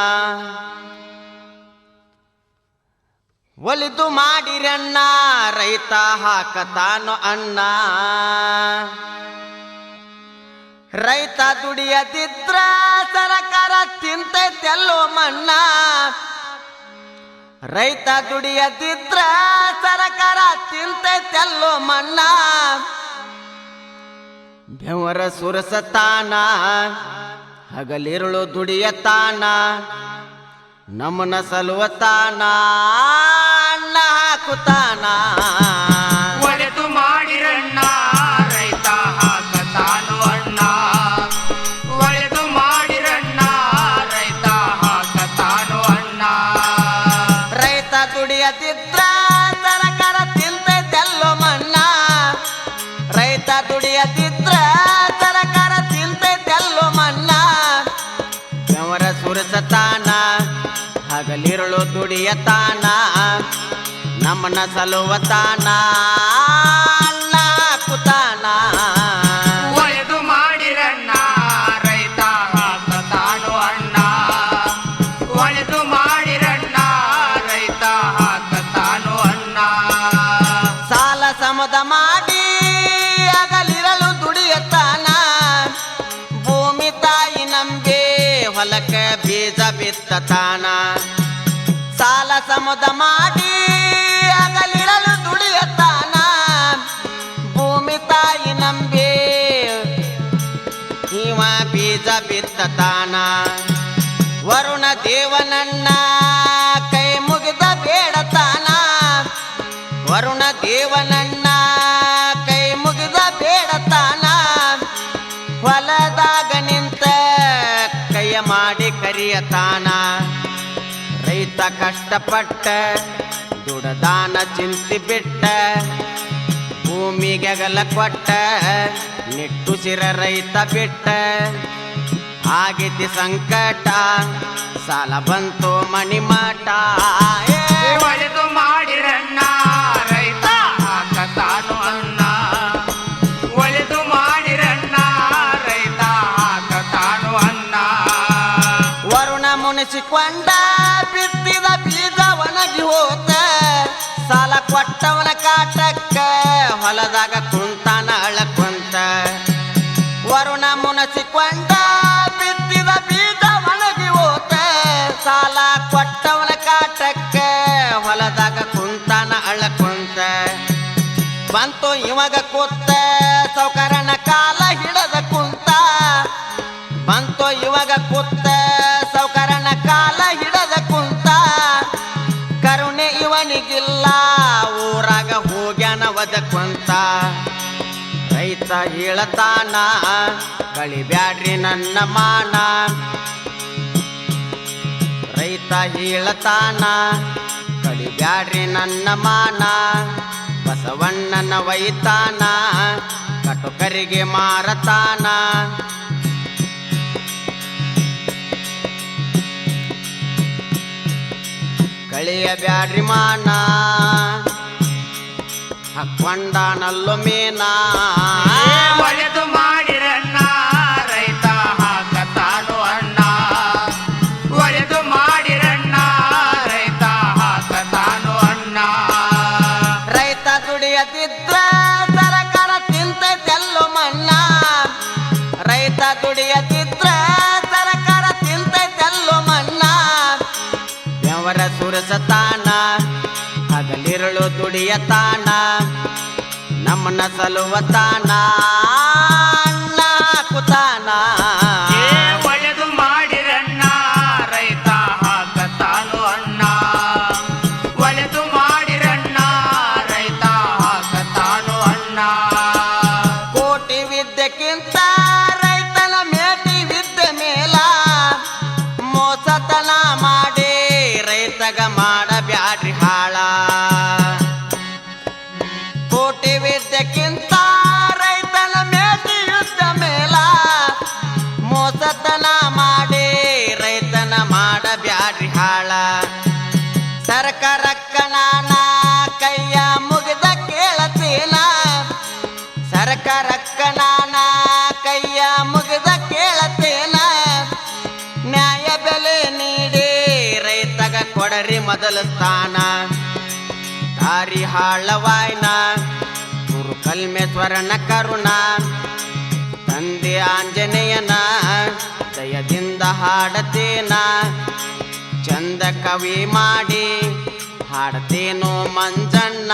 S3: ಒಲಿದು ಮಾಡಿರಣ್ಣ ರೈತ ಹಾಕತಾನು ಅಣ್ಣ ರೈತ ದುಡಿಯದಿದ್ರ ಸರಕಾರ ತಿಂತೈತೆಲ್ಲೋ ಮಣ್ಣ ರೈತ ದುಡಿಯದಿದ್ರ ಸರಕಾರ ತಿಂತೈತೆಲ್ಲೋ ಮಣ್ಣ ಬೆವರ ಸುರಸತಾನ ಹಗಲಿರುಳು ದುಡಿಯತಾನ ನಮ್ಮನ ಸಲುವತಾನ ಅಣ್ಣ ಹಾಕುತ್ತಾನ
S4: ಒಡೆದು ಮಾಡಿರಣ್ಣ ರೈತ ಹಾಕತಾನು ಅಣ್ಣ ಒಡೆದು ಮಾಡಿರಣ್ಣ ರೈತ ಹಾಕತಾನು ಅಣ್ಣ
S3: ರೈತ ದುಡಿಯದಿದ್ರ ಸರಕಾರ ತಿಂತೈತೆಲ್ಲೋ ಮಣ್ಣ ರೈತ ದುಡಿಯದಿದ್ರ ಸರಕಾರ ತಿಂತೈತೆಲ್ಲೋ ಮಣ್ಣ ಬೆವರ ಸುರಸತಾನ ಹಗಲಿರುಳು ದುಡಿಯತಾನ ನಮ್ಮನ ಸಲುವತಾನ ಅಣ್ಣ ಹಾಕುತ್ತಾನ
S4: ಒಡೆದು ಮಾಡಿರಣ್ಣ ರೈತ ಹಾಕತಾನು ಅಣ್ಣ ಒಡೆದು ಮಾಡಿರಣ್ಣ ರೈತ ಹಾಕತಾನು ಅಣ್ಣ
S3: ಸಾಲ ಸಮದ ಮಾಡಿ ಹಗಲಿರಲು ದುಡಿಯತಾನ ಭೂಮಿ ತಾಯಿ ನಂಬಿ ಹೊಲಕ್ಕ ಬೀಜ ಬಿತ್ತತಾನ ಸಾಲ ಸಮದ ಮಾಡಿ ಹಗಲಿರಲು ದುಡಿಯತಾನ ಭೂಮಿ ತಾಯಿ ನಂಬಿ ಇವ ಬೀಜ ಬಿತ್ತತಾನ ವರುಣ ದೇವನನ್ನ ಕೈ ಮುಗಿದ ಬೇಡತಾನ ವರುಣ ದೇವನನ್ನ ಕೈ ಮುಗಿದ ಬೇಡತಾನ ಹೊಲದಾಗ ನಿಂತ ಕೈಯ ಮಾಡಿ ಕರಿಯತಾನ ರೈತ ಕಷ್ಟಪಟ್ಟ ದುಡದಾನ ಚಿಂತಿ ಬಿಟ್ಟ ಭೂಮಿಗೆಗಲ ಕೊಟ್ಟ ನಿಟ್ಟುಸಿರ ರೈತ ಬಿಟ್ಟ ಆಗೈತಿ ಸಂಕಟ ಸಾಲ ಬಂತು ಮಣಿಮಾಟ
S4: ಒಡೆದು ಮಾಡಿರಣ್ಣ ರೈತ ಹಾಕತಾನು ಅಣ್ಣ ಒಡೆದು ಮಾಡಿರಣ್ಣ ರೈತ ಹಾಕತಾನು ಅಣ್ಣ
S3: ವರುಣ ಮುನಿಸಿಕೊಂಡ ಬಿತ್ತಿದ ಬೀಜ ಒಣಗಿ ಹೋತ ಸಾಲ ಕೊಟ್ಟವನ ಕಾಟಕ್ಕ ಹೊಲದಾಗ ಕುಂತಾನ ಅಳಕುಂತ ವರುಣ ಮುನಿಸಿಕೊಂಡ ಬಿತ್ತಿದ ಬೀಜ ಒಣಗಿ ಹೋತ ಸಾಲ ಕೊಟ್ಟವನ ಕಾಟಕ್ಕ ಹೊಲದಾಗ ಕುಂತಾನ ಅಳಕುಂತ ಬಂತು ಇವಾಗ ಕೂತ ಸೌಕರನ ಕಾಲ ಹಿಡದ ಕುಂತ ಬಂತು ಇವಾಗ ಕೂತ ಸೌಕರನ ಕಾಲ ಹಿಡದ ಕುಂತ ಕರುಣೆ ಇವನಿಗಿಲ್ಲ ಊರಾಗ ಹೋಗ್ಯಾನ ಒದಕುಂತ ರೈತ ಹೇಳತಾನ ಕಳಿಬ್ಯಾಡ್ರಿ ನನ್ನ ಮಾನ ರೈತ ಹೇಳತಾನ ಕಳಿಬ್ಯಾಡ್ರಿ ನನ್ನ ಮಾನ ಬಸವಣ್ಣನ ವೈತಾನ ಕಟುಕರಿಗೆ ಮಾರತಾನ ಕಳಿಯ ಬ್ಯಾಡ್ರಿ ಮಾನ ಹಾಕೊಂಡಾನಲ್ಲೋ ಮೇನಾ
S4: ಒಡೆದು ಮಾಡಿರಣ್ಣ ರೈತ ಹಾಕತಾನು ಅಣ್ಣ ಒಡೆದು ಮಾಡಿರಣ್ಣ ರೈತ ಹಾಕತಾನು ಅಣ್ಣ
S3: ರೈತ ದುಡಿಯದಿದ್ರ ಸರಕಾರ ತಿಂತೈತೆಲ್ಲೋ ಮಣ್ಣ ರೈತ ದುಡಿಯದಿದ್ರ ಸರಕಾರ ತಿಂತೈತೆಲ್ಲೋ ಮಣ್ಣ ಬೆವರ ಸುರಸತಾನ ಹಗಲಿರುಳು ದುಡಿಯತಾನ ನಮ್ಮನ ಸಲುವತಾನ ಅಣ್ಣ ಹಾಕುತ್ತಾನ
S4: ಒಡೆದು ಮಾಡಿರಣ್ಣ ರೈತ ಹಾಕತಾನು ಅಣ್ಣ ಒಡೆದು ಮಾಡಿರಣ್ಣ ರೈತ ಹಾಕತಾನು ಅಣ್ಣ
S3: ಕೋಟಿ ವಿದ್ಯೆಕ್ಕಿಂತ ರೈತನ ಮೇಟಿ ವಿದ್ಯೆ ಮೇಲ ಮೋಸತನ ಮಾಡಿ ರೈತಗ ಮಾಡಬ್ಯಾಡ್ರಿ ಹಾಳ ಕೋಟಿ ವಿದ್ಯಕ್ಕಿಂತ ರೈತನ ಮೇಟಿ ಯುದ್ಧ ಮೇಲ ಮೋಸತನ ಮಾಡಿ ರೈತನ ಮಾಡಬ್ಯಾಡ್ರಿ ಹಾಳ ಸರ್ಕಾರಕ್ಕ ನಾನ ಕೈಯ ಮುಗಿದ ಕೇಳತೀನ ಸರ್ಕಾರಕ್ಕ ನಾನ ಕೈಯ ಮುಗಿದ ಕೇಳತೀನ ನ್ಯಾಯ ಬೆಲೆ ನೀಡಿ ರೈತಗ ಕೊಡರಿ ಮೊದಲ ಸ್ಥಾನ ದಾರಿ ಹಾಳವಾಯ್ನ ಗುರು ಕಲ್ಮೇಶ್ವರನ ಕರುಣ ತಂದೆ ಆಂಜನೇಯನ ದಯದಿಂದ ಹಾಡತೇನ ಚಂದ ಕವಿ ಮಾಡಿ ಹಾಡತೇನೋ ಮಂಜಣ್ಣ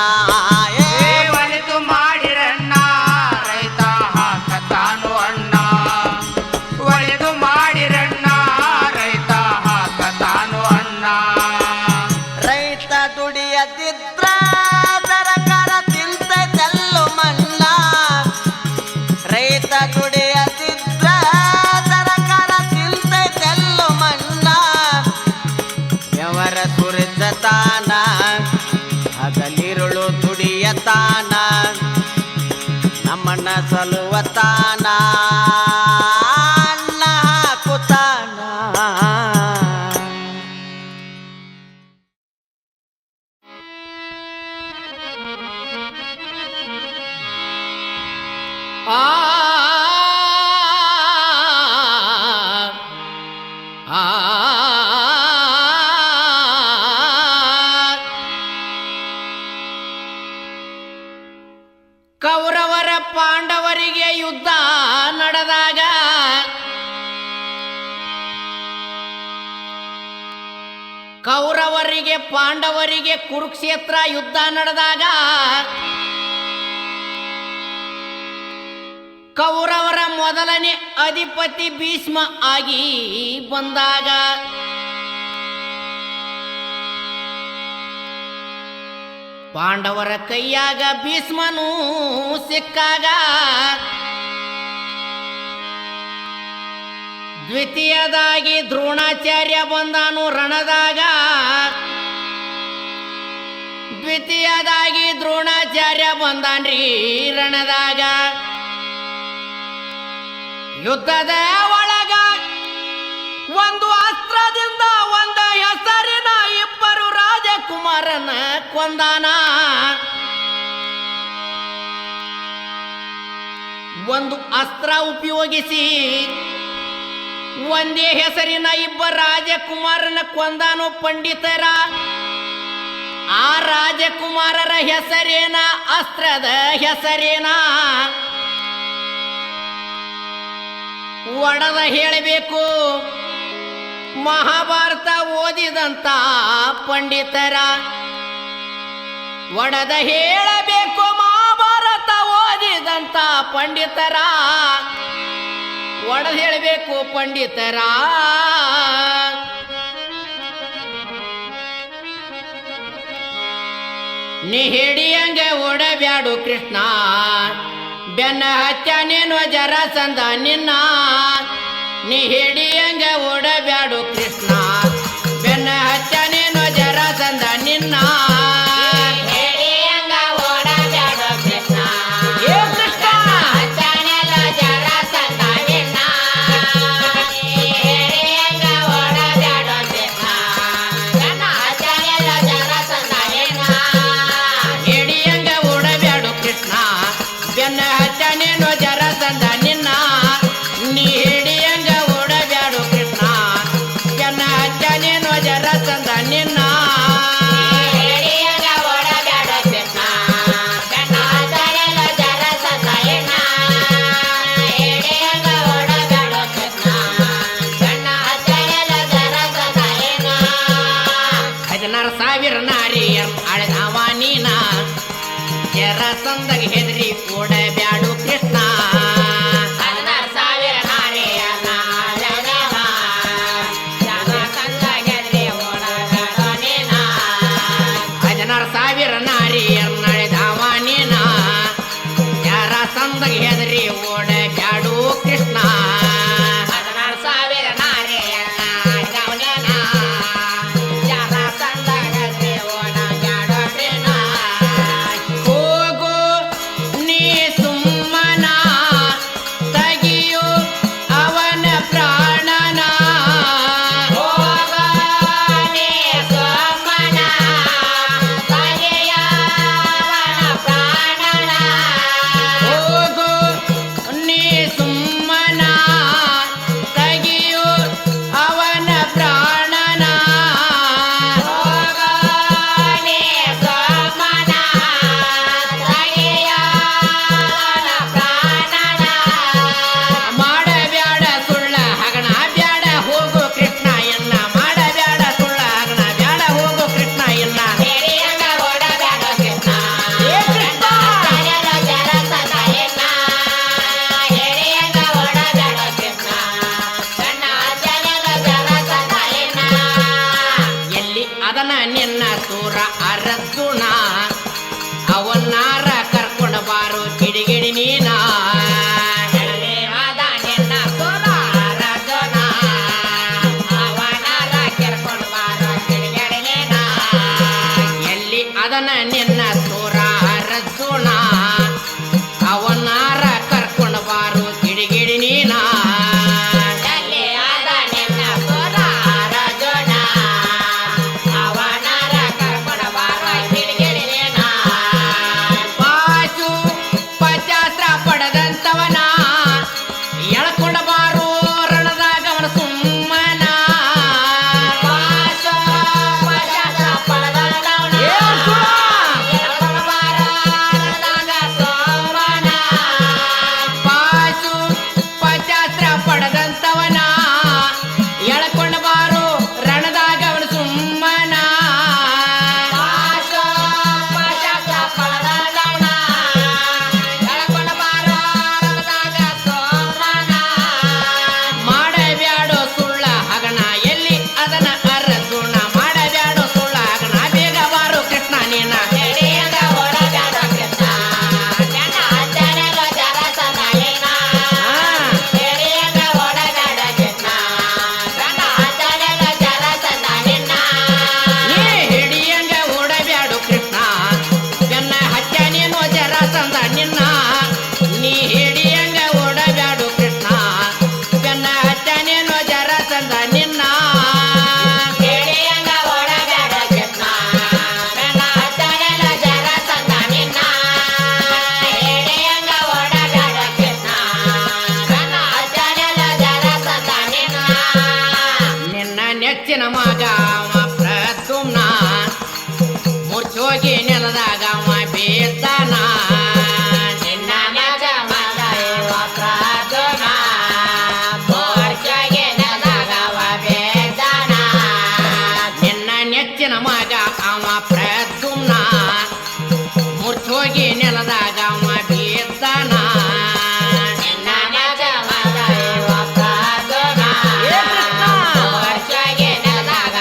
S4: ಒಲಿದು ಮಾಡಿರಣ್ಣ ರೈತ ಹಾಕತಾನು ಅಣ್ಣ ಒಲಿದು ಮಾಡಿರಣ್ಣ ರೈತ ಹಾಕತಾನು ಅಣ್ಣ
S3: ರೈತ ದುಡಿಯದಿದ್ರ ಸರ್ಕಾರ ತಿಂತೈತೆಲ್ಲು ಮನ್ನ ರೈತ ದುಡಿಯದಿದ್ರ ಸರ್ಕಾರ ತಿಂತೈತೆಲ್ಲು ಮನ್ನ ಯವರ ಸುರಿಸತಾನ ಹಗಲಿರುಳು ದುಡಿಯತಾನ ನಮ್ಮನ್ನ ಸಲುವತಾನ ಅನ್ನ ಹಾಕುತ್ತಾನ
S5: ಆ ಆ ಕೌರವರ ಪಾಂಡವರಿಗೆ ಯುದ್ಧ ನಡೆದಾಗ ಕೌರವರಿಗೆ ಪಾಂಡವರಿಗೆ ಕುರುಕ್ಷೇತ್ರ ಯುದ್ಧ ನಡೆದಾಗ ಕೌರವರ ಮೊದಲನೇ ಅಧಿಪತಿ ಭೀಷ್ಮ ಆಗಿ ಬಂದಾಗ ಪಾಂಡವರ ಕೈಯಾಗ ಭೀಷ್ಮನು ಸಿಕ್ಕಾಗ ದ್ವಿತೀಯದಾಗಿ ದ್ರೋಣಾಚಾರ್ಯ ಬಂದಾನು ರಣದಾಗ ದ್ವಿತೀಯದಾಗಿ ದ್ರೋಣಾಚಾರ್ಯ ಬಂದಾನ್ರಿ ರಣದಾಗ ಯುದ್ಧದ ಒಳಗ ಒಂದು ಅಸ್ತ್ರದಿಂದ ಒಂದ ಹೆಸರಿನ ಇಬ್ಬರು ರಾಜಕುಮಾರನ ಕೊಂದಾನ ಒಂದು ಅಸ್ತ್ರ ಉಪಯೋಗಿಸಿ ಒಂದೇ ಹೆಸರಿನ ಇಬ್ಬರು ರಾಜಕುಮಾರನ ಕೊಂದಾನು ಪಂಡಿತರ ಆ ರಾಜಕುಮಾರರ ಹೆಸರೇನ ಅಸ್ತ್ರದ ಹೆಸರೇನ ಒಡದ ಹೇಳಬೇಕು ಮಹಾಭಾರತ ಓದಿದಂತ ಪಂಡಿತರ ಒಡದ ಹೇಳಬೇಕು ಮಹಾಭಾರತ ಓದಿದಂತ ಪಂಡಿತರ ಒಡದ ಹೇಳಬೇಕು ಪಂಡಿತರ ನೀ ಹಿಡಿಯಂಗ ಓಡಬ್ಯಾಡು ಕೃಷ್ಣ ಬೆನ್ನ ಹಚ್ಚನೇನು ಜರಾಸಂಧ ನಿನ್ನ ನೀ ಹಿಡಿಯಂಗ ಓಡಬ್ಯಾಡು ಕೃಷ್ಣ ಬೆನ್ನ ಹಚ್ಚನೇನು ಜರಾಸಂಧ ನಿನ್ನ ಜನ ಸುಮ್ಮನ ತಗಿಯು ಅವನ ಪ್ರಾಣನ ಹೋಗನೆ ಸುಮ್ಮನ ತಗಿಯ ಅವನ ಪ್ರಾಣನ ಮಾಡಬ್ಯಾಡ ಸುಳ್ಳ ಹಗಣ ಬ್ಯಾಡ ಹೋಗು ಕೃಷ್ಣ ಎನ್ನ ಮಾಡಬ್ಯಾಡ ಸುಳ್ಳ ಹಗಣ ಬ್ಯಾಡ ಹೋಗು ಕೃಷ್ಣ ಎನ್ನ ಹಿರಿಯಂಗ ಓಡಬ್ಯಾಡ ಕೃಷ್ಣ ಏ ಕೃಷ್ಣ ಹಿರಿಯಂಗ ಓಡಬ್ಯಾಡ ಕೃಷ್ಣ ಕಣ್ಣ ಜನಗ ಜರಸದ ಎನ್ನ ಎಲ್ಲಿ ಅದನ ನಿನ್ನ ಸೂರ ಅರಸುಣ ಅವನಾರ ಕರ್ಕೊಂಡು ಬಾರು ಕಿಡಿಗಿಡಿ ನೀನ ಎಲ್ಲಿ ಅದ ನಿನ್ನ ಸೂರ ಅರಸುಣ ಅವನಾರ ಕರ್ಕೊಂಡು ಬಾರು ಕಿಡಿಗಿಡಿ ನೀನ ಎಲ್ಲಿ ಅದನ ನಿನ್ನ ಸೂರ ಅರಸುಣ ಅವನಾರ ಕರ್ಕೊಂಡು ಬಾರು ಕಿಡಿಗಿಡಿ ನೀನ ಎಲ್ಲಿ ಅದ ನಿನ್ನ ಸೂರ ಅರಸುಣ ಅವನಾರ ಕರ್ಕೊಂಡು ಬಾರು ಕಿಡಿಗಿಡಿ ನೀನ ಪಾಚು ಪಚಾಸ್ತ್ರ ಪಡೆದಂತವನ ಎಳ್ಕೊಂಡ ಬಾರು ರಣದಾಗ ಅವನ ಸುಮ್ಮನ ಪಾಚು ಪಚಾಸ್ತ್ರ ಪಡೆದಂತವನ ಎಳ್ಕೊಂಡ ಬಾರು ರಣದಾಗ ಸುಮ್ಮನ ಪಾಚು ಪಚಾಸ್ತ್ರ ಪಡೆದಂತವನ ಎಳ್ಕೊಂಡ ಬಾರು ರಣದಾಗ ಅವನ ಸುಮ್ಮನ ಪಾಚು ಪಚಾಸ್ತ್ರ ಪಡೆದಂತವನ ಎಳ್ಕೊಂಡ ಬಾರು ರಣದಾಗ ಸುಮ್ಮನ ಮಾಡಬ್ಯಾಡೋ ಸುಳ್ಳ ಹಗಣ ಎಲ್ಲಿ ಅದನ ಅರಸುಣ ಮಾಡಬ್ಯಾಡೋ ಸುಳ್ಳ ಹಗಣ ಬೇಗ ಬಾರು ಕೃಷ್ಣ ನೀನ ಹಿರಿಯಂಗ ಓಡಬ್ಯಾಡ ಕೃಷ್ಣ ಜನ ಜನಗ ಜರಸದ ನೀನ ಹಿರಿಯಂಗ ಓಡಬ್ಯಾಡ ಕೃಷ್ಣ ಜನ ಜನಗ ಜರಸದ ನಿನ್ನ ನೀ ಹಿಡಿಯಂಗ ಓಡಬ್ಯಾಡು ಕೃಷ್ಣ ಬೆನ್ನ ಹಚ್ಚ ನೀನು ಜರಸಂದ ನಿನ್ನ ನೀ ಹಿಡಿಯಂಗ ಓಡಬ್ಯಾಡು ಕೃಷ್ಣ ಬೆನ್ನ ಹಚ್ಚ ನೀನು ಜರಸಂದ ನಿನ್ನ ಹಿಡಿಯಂಗ ಓಡಬ್ಯಾಡ ಕೃಷ್ಣ ಬೆನ್ನ ಹಚ್ಚ ನೀನು ಜರಸಂದ ನಿನ್ನ ಹಿಡಿಯಂಗ ಓಡಬ್ಯಾಡ ಕೃಷ್ಣ ಬೆನ್ನ ಹಚ್ಚ ನೀನು ಜರಸಂದ ನಿನ್ನ ನಿನ್ನ ನೆಚ್ಚಿನ ಮಗ ಅವ ಪ್ರದ್ಯುಮ್ನ ಮುಚ್ಚೋಗಿ ನೆಲದಾಗ ಅವ ಬೇತಾನ ನಿನ್ನ ನೆಚ್ಚ ಮಗ ಇವ ಪ್ರದ್ಯುಮ್ನ ಮುಚ್ಚೋಗಿ ನೆಲದಾಗ ಅವ ಬೇತಾನ ನಿನ್ನ ನೆಚ್ಚಿನ ಮಗ ಅವ ಪ್ರದ್ಯುಮ್ನ ಮುಚ್ಚೋಗಿ ನೆಲದಾಗ ಅವ ಬೇತಾನ ನಿನ್ನ ನೆಚ್ಚ ಮಗ ಇವ ಪ್ರದ್ಯುಮ್ನ ಮುಚ್ಚೋಗಿ ನೆಲದಾಗ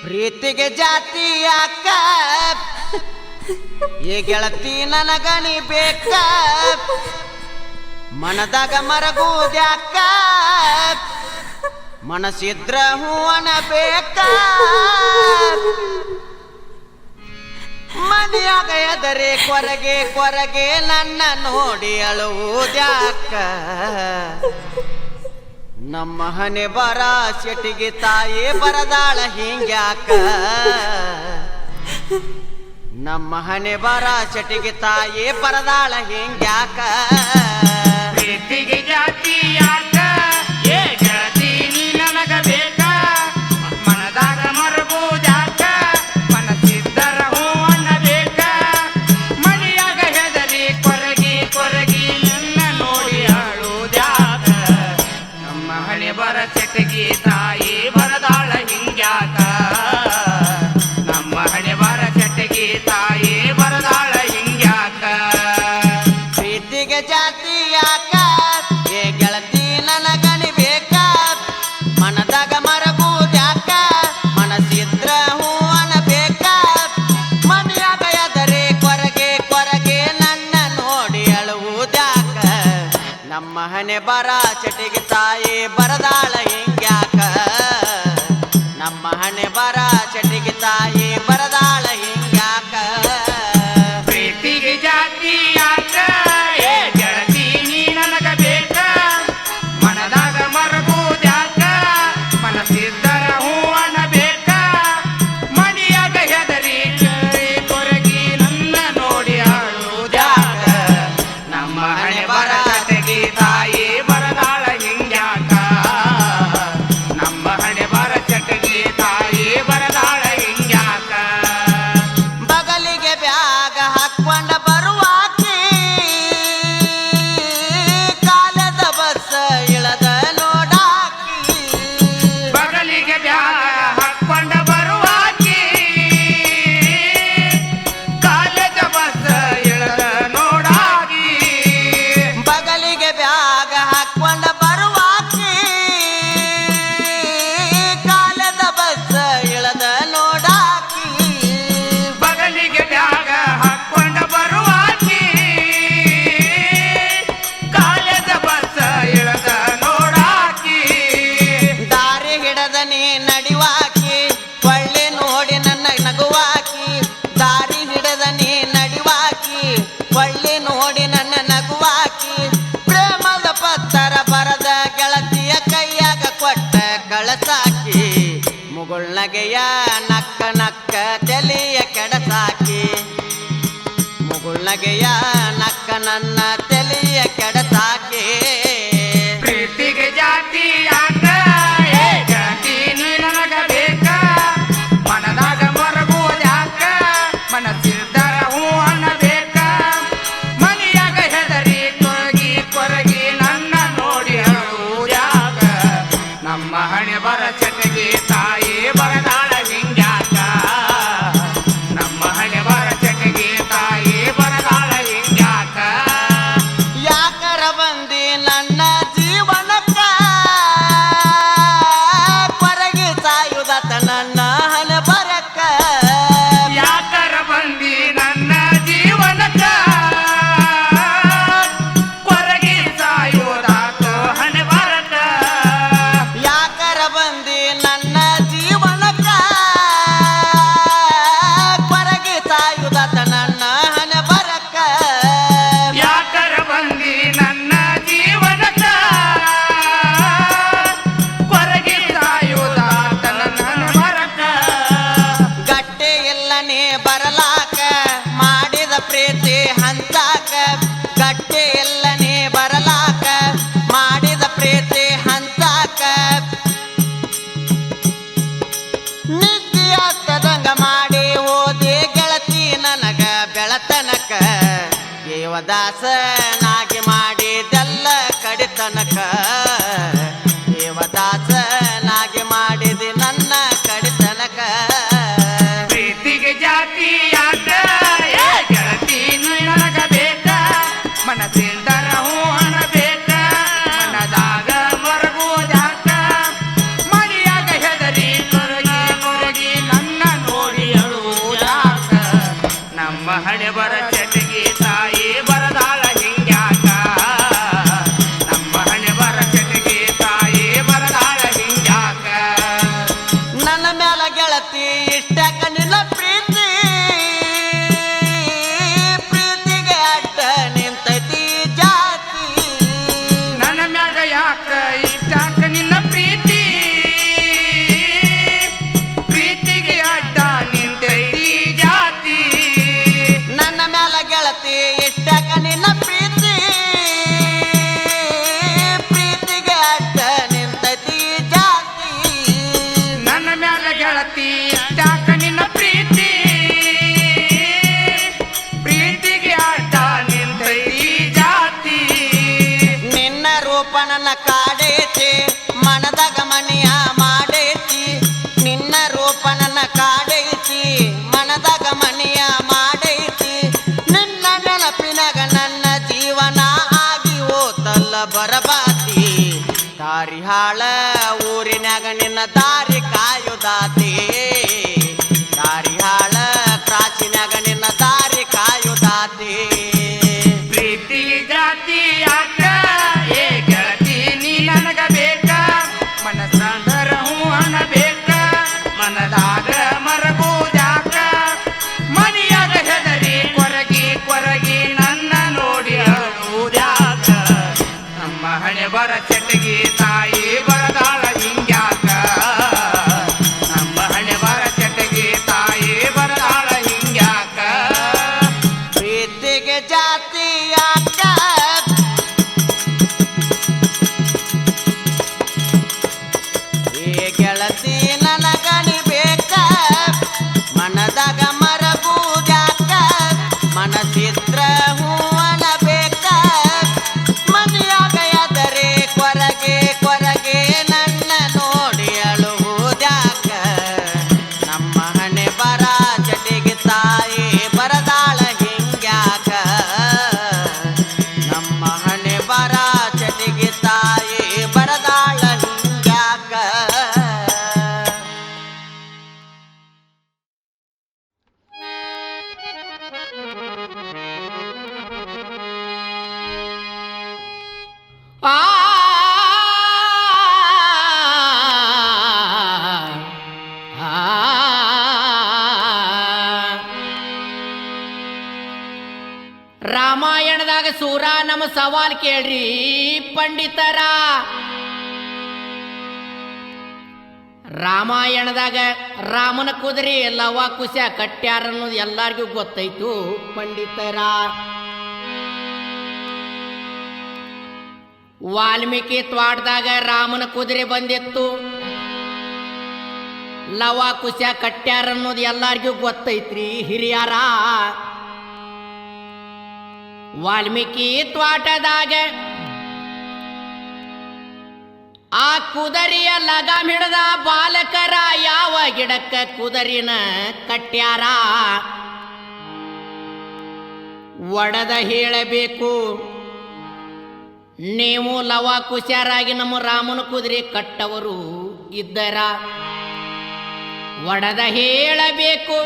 S3: ಪ್ರೀತಿಗೆ ಜಾತಿ ಯಾಕ ಈ ಗೆಳತಿ ನನಗಣಿ ಬೇಕ ಮನದಾಗ ಮರಗುದ್ಯಾಕ ಮನಸ್ಸಿದ್ರ ಹೂವನ ಬೇಕ ಮನೆಯಾಗ ಎದರೆ ಕೊರಗೆ ಕೊರಗೆ ನನ್ನ ನೋಡಿ ಅಳುವುದ್ಯಾಕ ನಮ್ಮ ಹಣೆ ಬರ ಶೆಟ್ಟಿಗೆ ತಾಯಿ ಬರದಾಳ ಹಿಂಗ್ಯಾಕ ನಮ್ಮ ಹಣೆ ಬರ ಶೆಟ್ಟಿಗೆ ತಾಯಿ ಬರದಾಳ ಹಿಂಗ್ಯಾಕ
S4: ಪ್ರೀತಿಗೆ ಜಾತಿ ಯಾಕ ಏ ಗೆಳತಿ ನೀ ನನಗ ಬೇಕ ಮನದಾಗ ಮರಗುದ್ಯಾಕ ಮನಸ್ಸಿದ್ದರ ಹೂವನ್ನ ಬೇಕ ಮನೆಯಾಗ ಹೆದರಿ ಕೊರಗಿ ಕೊರಗಿ ನನ್ನ ನೋಡಿ ಅಳುದ್ಯಾಕ ನಮ್ಮ ಹಣೆ ಬರ ಚಟಗಿ ತಾಯಿ ಬರದಾಳ ಹಿಂಗ್ಯಾಕ ನಮ್ಮ ಹಣೆ ಬರ ಚಟಗಿ ತಾಯಿ ಬರದಾಳ ಹಿಂಗ್ಯಾಕ
S3: ಪ್ರೀತಿಗೆ ಜಾತಿ ಯಾಕ ಏ ಗೆಳತಿ ನನಗಣಿ ಬೇಕ ಮನದಾಗ ಮರಗುದ್ಯಾಕ ಮನಸ್ಸಿದ್ರ ಹೂವನ ಬೇಕ ಮನೆಯಾಗ ಎದರೆ ಕೊರಗೆ ಕೊರಗೆ ನನ್ನ ನೋಡಿ ಅಳುವುದ್ಯಾಕ ನಮ್ಮ ಹಣೆ ಬರ ಚಟಿಗೆ ತಾಯಿ ಬರದಾಳ ಹಿಂಗ್ಯಾಕ ನಮ್ಮ ಹಣೆ ಬರ ಚಟಿಗೆ ತಾಯಿ ಬರದಾಳ ಹಿಂಗ್ಯಾಕ
S4: ಪ್ರೀತಿಗೆ ಜಾತಿ ಯಾಕ ಏ ಗೆಳತಿ ನೀ ನನಗ ಬೇಕ ಮನದಾಗ ಮರಗುದ್ಯಾಕ ಮನಸ್ಸಿದ್ದರ ಹೂವನ ಬೇಕ ಮನೆಯಾಗ ಹೆದರಿ ಕೊರಗಿ ನನ್ನ ನೋಡಿ ಅಳುದ್ಯಾಕ ನಮ್ಮ ಹಣೆ ಬರ ಚಟಗಿ ತಾಯಿ ಬರದಾಳ ಹಿಂಗ್ಯಾಕ ನಮ್ಮ ಹಣೆ ಬರ ಚಟಗಿ ತಾಯಿ ಬರದಾಳ ಹಿಂಗ್ಯಾಕ
S3: ಬಗಲಿಗೆ ಬ್ಯಾಗ ಹಾಕ್ಕೊಂಡ ಬರುವಾಕಿ ಕಾಲದ ಬಸ್ ಇಳದ ನೋಡಾಕಿ
S4: ಬಗಲಿಗೆ ಬ್ಯಾಗ ಹಾಕೊಂಡ ಬರುವಾಕಿ ಕಾಲೇಜ ಬಸ್ ಇಳದ ನೋಡಾಕಿ
S3: ಬಗಲಿಗೆ ಬ್ಯಾಗ ಹಾಕ್ಕೊಂಡ ಬರುವಾಕಿ ಕಾಲದ ಬಸ್ ಇಳದ ನೋಡಾಕಿ
S4: ಬಗಲಿಗೆ ಬ್ಯಾಗ ಹಾಕೊಂಡ ಬರುವಾಕಿ ಕಾಲೇಜ ಬಸ್ ಇಳದ ನೋಡಾಕಿ
S3: ದಾರಿ ಹಿಡದ ನೀ ನಡಿವಾಕಿ ಕೊಳ್ಳಿ ನೋಡಿ ನನ್ನ ನಗುವಾಕಿ ದಾರಿ ಹಿಡದ ನೀ ನಡಿವಾಕಿ ಕೊಳ್ಳಿ ನೋಡಿ ನನ್ನ ನಗುವಾಕಿ ಪ್ರೇಮದ ಪತ್ತರ ಬರದ ಗೆಳತಿಯ ಕೈಯಾಗ ಕೊಟ್ಟ ಕಳಸಾಕಿ ಮುಗುಳ್ನಗೆಯ ನಕ್ಕ ನಕ್ಕ ತೆಲಿಯ ಕೆಡಸಾಕಿ ಮುಗುಳ್ನಗೆಯ ನಕ್ಕ ನನ್ನ ತೆಲಿಯ ಕೆಡಸಾಕಿ
S4: ಪ್ರೀತಿಗೆ ಜಾತಿ ಯಾಕ ಏ ಗೆಳತಿ ನೀ ನನಗ ಬೇಕ ಮನದಾಗ ಮರಗುದ್ಯಾಕ ಮನಸ್ಸಿದ್ದರ ಹೂವನ್ನ ಬೇಕ ಮನೆಯಾಗ ಹೆದರಿ ಕೊರಗಿ ಕೊರಗಿ ನನ್ನ ನೋಡಿ ಅಳುದ್ಯಾಕ ನಮ್ಮ ಹಣೆ ಬರ ಚಟಗಿ ತಾಯಿ ಬರದಾಳ ಹಿಂಗ್ಯಾಕ ನಮ್ಮ ಹಣೆ ಬರ ಚಟಗಿ ತಾಯಿ ಬರದಾಳ ಹಿಂಗ್ಯಾಕ
S3: ಯಾಕರ ಬಂದಿ ನನ್ನ ಜೀವನಕ್ಕ ಕೊರಗಿ ಸಾಯುದತ ನನ್ನ ಹಣೆ ಬರಕ್ಕ
S4: ಯಾಕರ ಬಂದಿ ನನ್ನ ಜೀವನಕ್ಕ ಕೊರಗಿ ಸಾಯುವುದಾತ ಹಣೆ ಬರಕ
S3: ಯಾಕರ ಬಂದಿ ನನ್ನ ಜೀವನಕ್ಕ ಕೊರಗಿ ಸಾಯುದತ ನನ್ನ ಹಣೆ ಬರಕ್ಕ
S4: ಯಾಕರ ಬಂದಿ ನನ್ನ ಜೀವನಕ್ಕ ಕೊರಗಿ ಸಾಯುವುದಾತ ನನ್ನ ಬರಕ
S3: ಗಟ್ಟೆ ಎಲ್ಲನೇ ಬರಲಾಕ ಮಾಡಿದ ಪ್ರೀತಿ ಹಂಚಾಕ ಗಟ್ಟೆ ಎಲ್ಲನೇ ಬರಲಾಕ ಮಾಡಿದ ಪ್ರೀತಿ ಹಂಚಾಕ ನಿತ್ಯಾಸ್ತದಂಗ ಮಾಡಿ ಹೋದೆ ಗೆಳತಿ ನನಗ ಬೆಳತನಕ ದೇವದಾಸನಾಗಿ ಮಾಡಿದೆಲ್ಲ ಕಡಿತನಕ ದೇವದಾಸನಾಗಿ ಮಾಡಿದೆ ನನ್ನ ಕಡಿತನಕ
S4: ಪ್ರೀತಿಗೆ ಜಾತಿ ಯಾಕ ಏ ಗೆಳತಿ ನೀ ನನಗ ಬೇಕ ಮನಸ್ಸಿದ್ದರ ಹೂವನ ಬೇಕ ಮನದಾಗ ಮರಗುದ್ಯಾಕ ಮನೆಯಾಗ ಹೆದರಿ ಕೊರಗಿ ಕೊರಗಿ
S3: ಗೆಳತಿ ಇಷ್ಟಕ ನಿನ್ನ ಪ್ರೀತಿ ಪ್ರೀತಿಗೆ ಅಡ್ಡ ನಿಂತೈತಿ ಜಾತಿ
S4: ನನ್ನ ಮ್ಯಾಗ ಯಾಕ ಇಷ್ಟಾಕ ನಿನ್ನ ಪ್ರೀತಿ ಪ್ರೀತಿಗೆ ಅಡ್ಡ ನಿಂತೈತಿ ಜಾತಿ
S3: ನನ್ನ ಮ್ಯಾಲ ಗೆಳತಿ ಇಷ್ಟಕ ನಿನ್ನ ಪ್ರೀತಿ ಪ್ರೀತಿಗೆ ಅಡ್ಡ ನಿಂತೈತಿ ಜಾತಿ
S4: ನನ್ನ ಮ್ಯಾಲ ಗೆಳತಿ ಇಷ್ಟಾಕ ನಿನ್ನ ಪ್ರೀತಿ ಪ್ರೀತಿಗೆ ಅಡ್ಡ ನಿಂತೈತಿ ಜಾತಿ
S3: ನಿನ್ನ ರೂಪ ನನ್ನ ಕಾಡೈತಿ ಮನದಾಗ ಮನೆಯ ಮಾಡೈತಿ ನಿನ್ನ ರೂಪ ನನ್ನ ಕಾಡೈತಿ ಮನದಾಗ ಮನೆಯ ಮಾಡೈತಿ ನಿನ್ನ ನೆನಪಿನಾಗ ನನ್ನ ಜೀವನ ಆಗಿ ಹೋತಲ್ಲ ಬರಬಾತಿ ದಾರಿ ಹಾಳ ಊರಿನಾಗ ನಿನ್ನ ದಾರಿ ಕಾಯುದಾತಿ ದಾರಿ ಹಾಳ ಕ್ರಾಸಿನಾಗ ನಿನ್ನ ದಾರಿ ಕಾಯುದಾತಿ
S4: ಪ್ರೀತಿ ಜಾತಿ ಯಾಕ ಏ ಗೆಳತಿ ನೀ ನನಗ ಬೇಕ ಮನಸ್ಸಂದರ ಹೂವನ ಬೇಕ ಮನದಾಗ ಮರಗೋದ್ಯಾಕ ಮನಿಯಾಗ ಹೆದರಿ ಕೊರಗಿ ಕೊರಗಿ ನನ್ನ ನೋಡಿ ಅಳುವುದ್ಯಾಕ ನಮ್ಮ ಹಣೆ ಬರ ಚಟಗಿ ತಾಯಿ ಬರದಾಳ ಹಿಂಗ್ಯಾಕ ನಮ್ಮ ಹಣೆ ಬರ ಚಟಗಿ ತಾಯಿ ಬರದಾಳ ಹಿಂಗ್ಯಾಕ
S3: ಪ್ರೀತಿಗೆ ಜಾತಿ ಯಾಕ ಏ ಗೆಳತಿ ನನಗನಿ ಬೇಕ ಮನದಾಗ ಮರಗುದ್ಯಾಕ ಮನಸಿದ್ರ ಹೂವನ ಬೇಕ ಮನೆಯಾಗ ಎದರೆ ಕೊರಗೆ ಕೊರಗೆ ನನ್ನ ನೋಡಿ ಅಳುವುದ್ಯಾಕ ನಮ್ಮ ಹಣೆ ಬರ ಚಟಿಗೆ ತಾಯಿ ಬರದಾಳ ಹಿಂಗ್ಯಾಕ ನಮ್ಮ ಹಣೆ ಬರ ಚಟಿಗೆ ತಾಯಿ ಬರದಾಳ ಹಿಂಗ್ಯಾಕ
S5: ಆ ರಾಮಾಯಣದಾಗ ಸೂರ ನಮ್ಮ ಸವಾಲ್ ಕೇಳ್ರಿ ಪಂಡಿತರ ರಾಮಾಯಣದಾಗ ರಾಮನ ಕುದುರೆ ಲವ ಕುಶ ಕಟ್ಯಾರ ಅನ್ನೋದು ಎಲ್ಲಾರ್ಗೂ ಗೊತ್ತೈತು ಪಂಡಿತರ ವಾಲ್ಮೀಕಿ ತ್ವಾಟದಾಗ ರಾಮನ ಕುದುರೆ ಬಂದಿತ್ತು ಲವ ಕುಶ ಕಟ್ಯಾರ ಅನ್ನೋದು ಎಲ್ಲಾರ್ಗೂ ಗೊತ್ತೈತ್ರಿ ಹಿರಿಯರ ವಾಲ್ಮೀಕಿ ತ್ವಾಟದಾಗ ಆ ಕುದರಿಯ ಲಗಾಮ್ ಹಿಡದ ಬಾಲಕರ ಯಾವ ಗಿಡಕ್ಕ ಕುದರಿನ ಕಟ್ಯಾರ ಒಡದ ಹೇಳಬೇಕು ನೀವು ಲವ ಕುಶಾರಾಗಿ ನಮ್ಮ ರಾಮನ ಕುದುರೆ ಕಟ್ಟವರು ಇದ್ದರ ಒಡದ ಹೇಳಬೇಕು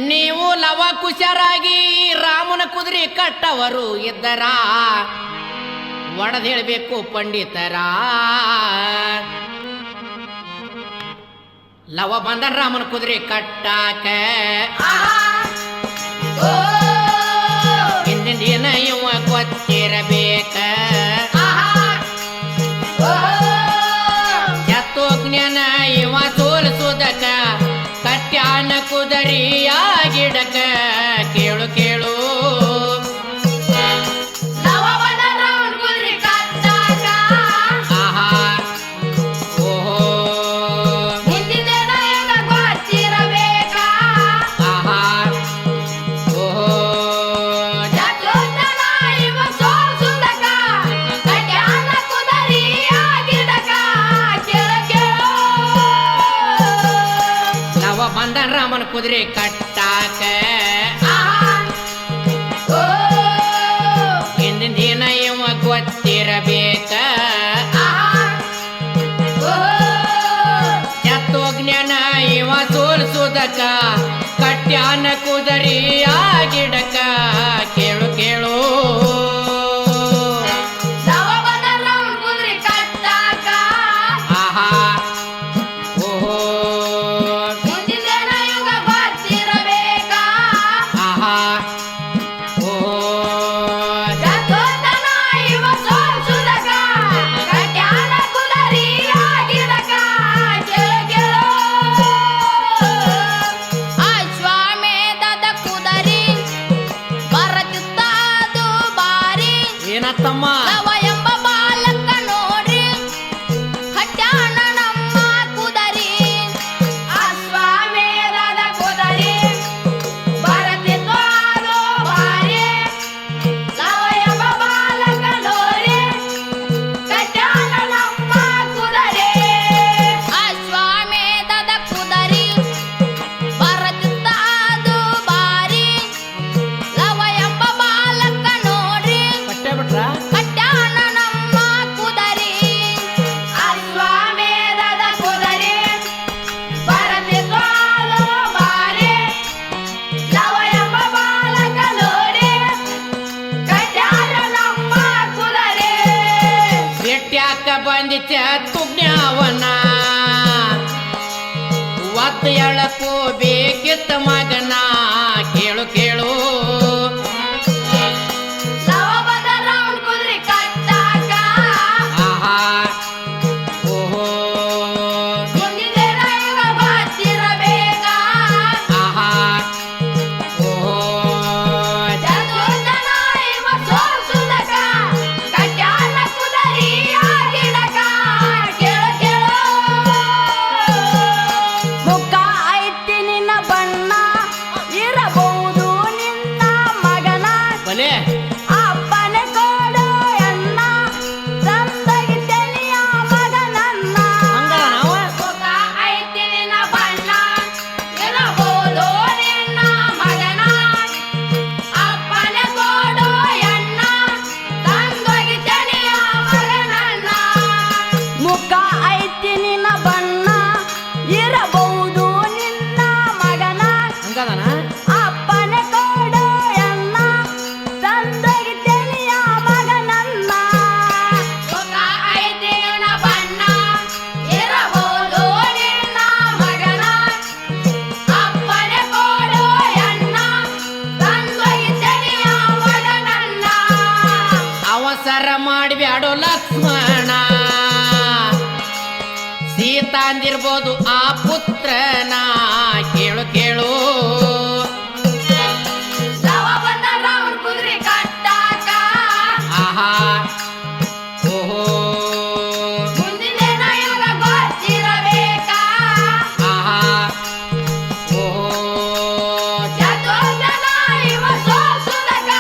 S5: ನೀವು ಲವ ಕುಶಾರಾಗಿ ರಾಮನ ಕುದುರೆ ಕಟ್ಟವರು ಇದ್ದರ ಒಡದ ಹೇಳಬೇಕು ಪಂಡಿತರ ಲವ ಬಂದ ರಾಮನ ಕುದುರೆ ಕಟ್ಟಾಕ ಹಿಂದಿನ ದಿನ ಇವ ಗೊತ್ತಿರಬೇಕ ಚತ್ತೋಜ್ಞಾನ ಇವ ತೋರಿಸುವುದಕ್ಕ ಕಟ್ಯಾನ ಕುದರಿಯ ಗಿಡಕ ಕೇಳು ಕೇಳು ರಾಮನ ಕುದುರೆ ಕಟ್ಟಾಕ ಹಿಂದಿನ ದಿನ ಇವ ಗೊತ್ತಿರಬೇಕ ಚತ್ತೋಜ್ಞಾನ ಇವ ತೋರಿಸುವುದಕ್ಕ ಕಟ್ಯಾನ ಕುದರಿಯ ಗಿಡಕ ಕೇಳು ಕೇಳು ಆಹಾ ಓಹೋ ತಮ್ಮ
S6: ಲವ ಎಂಬ ಬಾಲಕ ನೋಡ್ರಿ ಹಟ್ಯಾಣ ನಮ್ಮ ಕುದರಿ ಅಶ್ವಮೇಧದ ಕುದರಿ ಬರತಿತ್ತು ಅದು ಬಾರಿ ಲವ ಎಂಬ ಬಾಲಕ ನೋಡ್ರಿ ಹಟ್ಯಾಣ ನಮ್ಮ ಕುದರಿ ಅಶ್ವಮೇಧದ ಕುದರಿ ಬರತಿತ್ತ ಅದು ಬಾರಿ ಲವ ಎಂಬ ಬಾಲಕ ನೋಡ್ರಿ
S5: ಕಟ್ಟೆ ಬಿಟ್ರ
S6: ಕಟ್ಯಾಣ ನಮ್ಮ ಕುದರಿ ಅಶ್ವಮೇಧದ ಕುದರಿ ಬರತಿತ್ತು ಅದು ಬಾರಿ ಲವ ಎಂಬ ಬಾಲಕ ನೋಡಿ ಕಟ್ಯಾಣ ನಮ್ಮ ಕುದರಿ
S5: ಭೇಟ್ಯಾಕ ಬಂದಿತ್ತ ತುಜ್ಞಾವನ ಒತ್ತ ಎಳಕು ಬೇಕಿತ್ತ ಮಗನ ಕೇಳು ಕೇಳು
S6: ಲವ ಬಂದ ರೌಂಡ್ ಕುದ್ರಿ ಕಟ್ಟಾಕ
S5: ಆಹಾ ಓಹೋ
S6: ಮುಂದಿನ ರೈಗ ಬರ್ತಿರಬೇಕ
S5: ಆಹಾ ಓಹೋ
S6: ಚತುರ್ಜನ ಇವ ಸೋಸುದಕ ಕಟ್ಯಾಣ ಕುದರಿ ಆಗಿಡಕ ಕೇಳು ಕೇಳು ಮುಖ ಐತಿ ನಿನ್ನ ಬಣ್ಣ ಇರಬಹುದು ನಿನ್ನ ಮಗನ
S5: ಬಲೆ
S6: ಅಪ್ಪನ ಕೊಡು ಎನ್ನ ತಂದಗಿದ್ದೆನಿಯ ಮಗನನ್ನ
S5: ಹಂಗ ನಾವ
S6: ಮುಖ ಐತಿ ನಿನ್ನ ಬಣ್ಣ ಇರಬಹುದು ನಿನ್ನ ಮಗನ ಅಪ್ಪನ ಕೊಡು ಎನ್ನ ತಂದಗಿದ್ದೆನಿಯ ಮಗನನ್ನ ಮುಖ ಐತಿ ನಿನ್ನ ಬಣ್ಣ ಇರಬಹುದು ನಿನ್ನ ಮಗನ
S5: ಹಂಗದನ
S6: ಅಪ್ಪನ ಕೊಡು ಎನ್ನ ತಂದಗಿದ್ದೆನಿಯ ಮಗನನ್ನ ಮುಖ ಐತಿ ನಿನ್ನ ಬಣ್ಣ ಇರಬಹುದು ನಿನ್ನ ಮಗನ ಅಪ್ಪನ ಕೊಡು ಎನ್ನ ತಂದಗಿದ್ದೆನಿಯ ಮಗನನ್ನ
S5: ಅವಸರ ಮಾಡಿಬ್ಯಾಡೋ ಲಕ್ಷ್ಮಣ ಸೀತಾ ಅಂದಿರ್ಬೋದು ಆ ಪುತ್ರನ ಕೇಳು ಕೇಳು
S6: ಲವ ಬಂದ ರೌಂಡ್ ಕುದ್ರಿ ಕಟ್ಟಾಕ
S5: ಆಹಾ ಓಹೋ
S6: ಮುಂದಿನ ನಯನ ಗೊತ್ತಿರಬೇಕ
S5: ಆಹಾ ಓಹೋ
S6: ಚತುರ್ಜನ ಇವ ಸೋಸುದಕ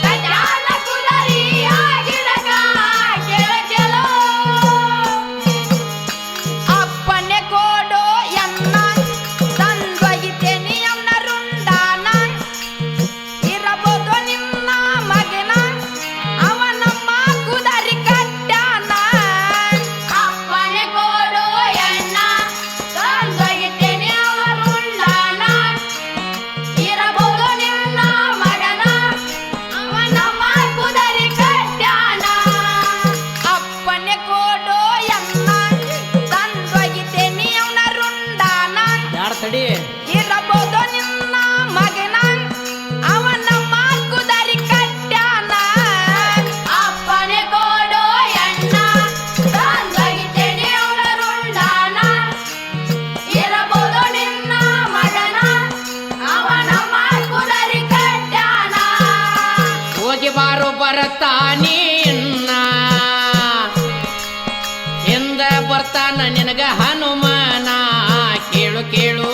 S6: ಕಟ್ಯಾಣ ಕುದರಿ ಆಗಿಡಕ ಕೇಳು ಕೇಳು ಅಪ್ಪನೆ ಕೊಡು ಎನ್ನ ತಂದೊಯ್ತೇನಿ ಎನ್ನ ರುಂಡಾನ ಇರಬಹುದು ನಿನ್ನ ಮಗನ ಅವನಮ್ಮ ಕುದರಿ ಕಟ್ಟಾನ ಅಪ್ಪನೆ ಕೊಡು ಎನ್ನ ತಂದೊಯ್ತೇನಿ ಅವ ರುಂಡಾನ ಇರಬಹುದು ನಿನ್ನ ಮಗನ ಅವನಮ್ಮ ಕುದರಿ ಕಟ್ಟಾನ ಅಪ್ಪನೆ ಕೊಡು ಎನ್ನ ತಂದೊಯ್ತೇನಿ ಅವನ ರುಂಡಾನ
S5: ಯಾರ ತಡಿ
S6: ಇರಬಹುದು ನಿನ್ನ ಮಗನ ಅವನಮ್ಮ ಕುದರಿ ಕಟ್ಟಾನ ಅಪ್ಪನೆ ಕೊಡು ಎನ್ನ ತಂದೊಯ್ತೇನಿ ಅವನ ರುಂಡಾನ ಇರಬಹುದು ನಿನ್ನ ಮಗನ ಅವನಮ್ಮ ಕುದರಿ ಕಟ್ಟಾನ
S5: ಹೋಗಿ ಬಾರು ಬರತಾನಿನ್ನ ಹಿಂದ ಬರ್ತಾನ ನಿನಗ ಹನುಮನ ಕೇಳು ಕೇಳು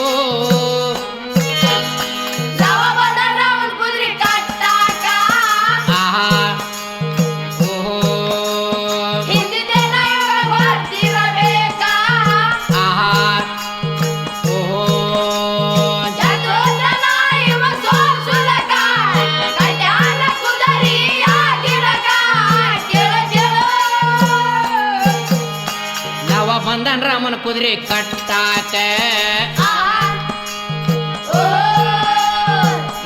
S6: ಲವ ಬಂದ ರೌಂಡ್ ಕುದ್ರಿ ಕಟ್ಟಾಕ
S5: ಆಹಾ ಓಹೋ
S6: ಹಿಂದಿನ ನಯನ ಗೊತ್ತಿರಬೇಕ
S5: ಆಹಾ ಓಹೋ
S6: ಚತುರ್ಜನ ಇವ ಸೋಸುದಕ ಕಟ್ಯಾಣ ಕುದರಿ ಆಗಿಡಕ ಕೇಳು ಕೇಳು
S5: ಲವ ಬಂದನ್ ರಾಮನ ಕುದುರೆ ಕಟ್ಟಾಕ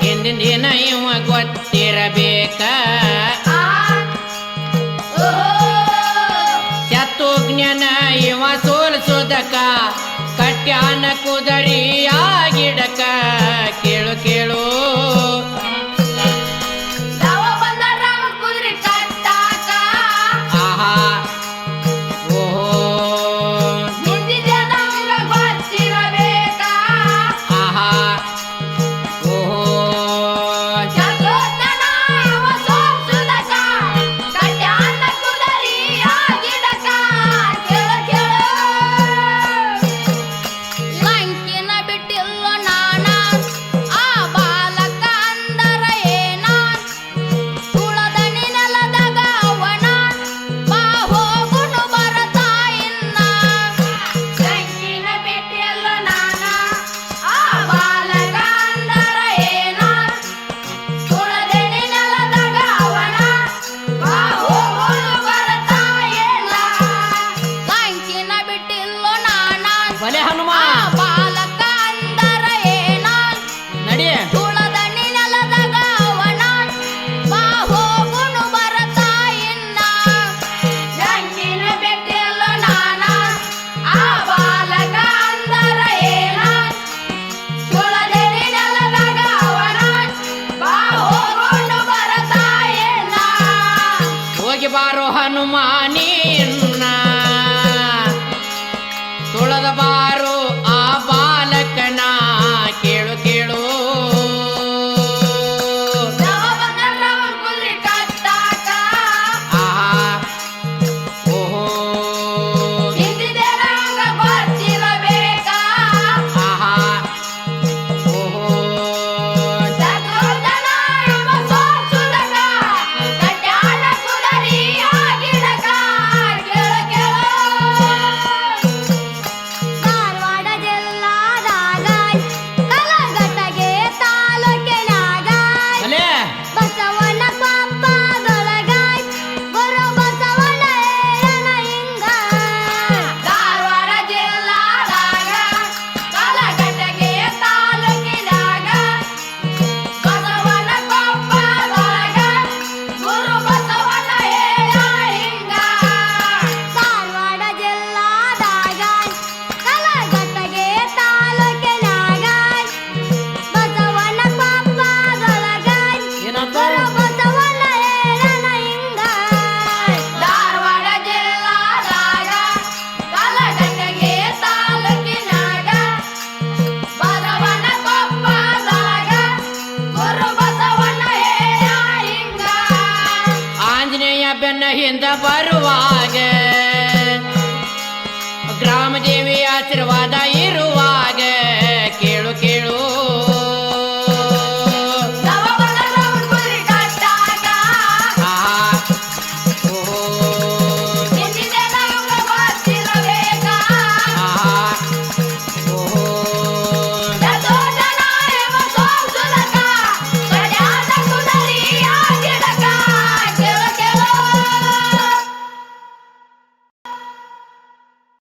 S5: ಹಿಂದಿನ ದಿನ ಇವ ಗೊತ್ತಿರಬೇಕ ಶತ್ರುಘ್ನನ ಇವ ಸೋಲಿಸೋದಕ ಕಟ್ಯಾನ ಕುದರಿ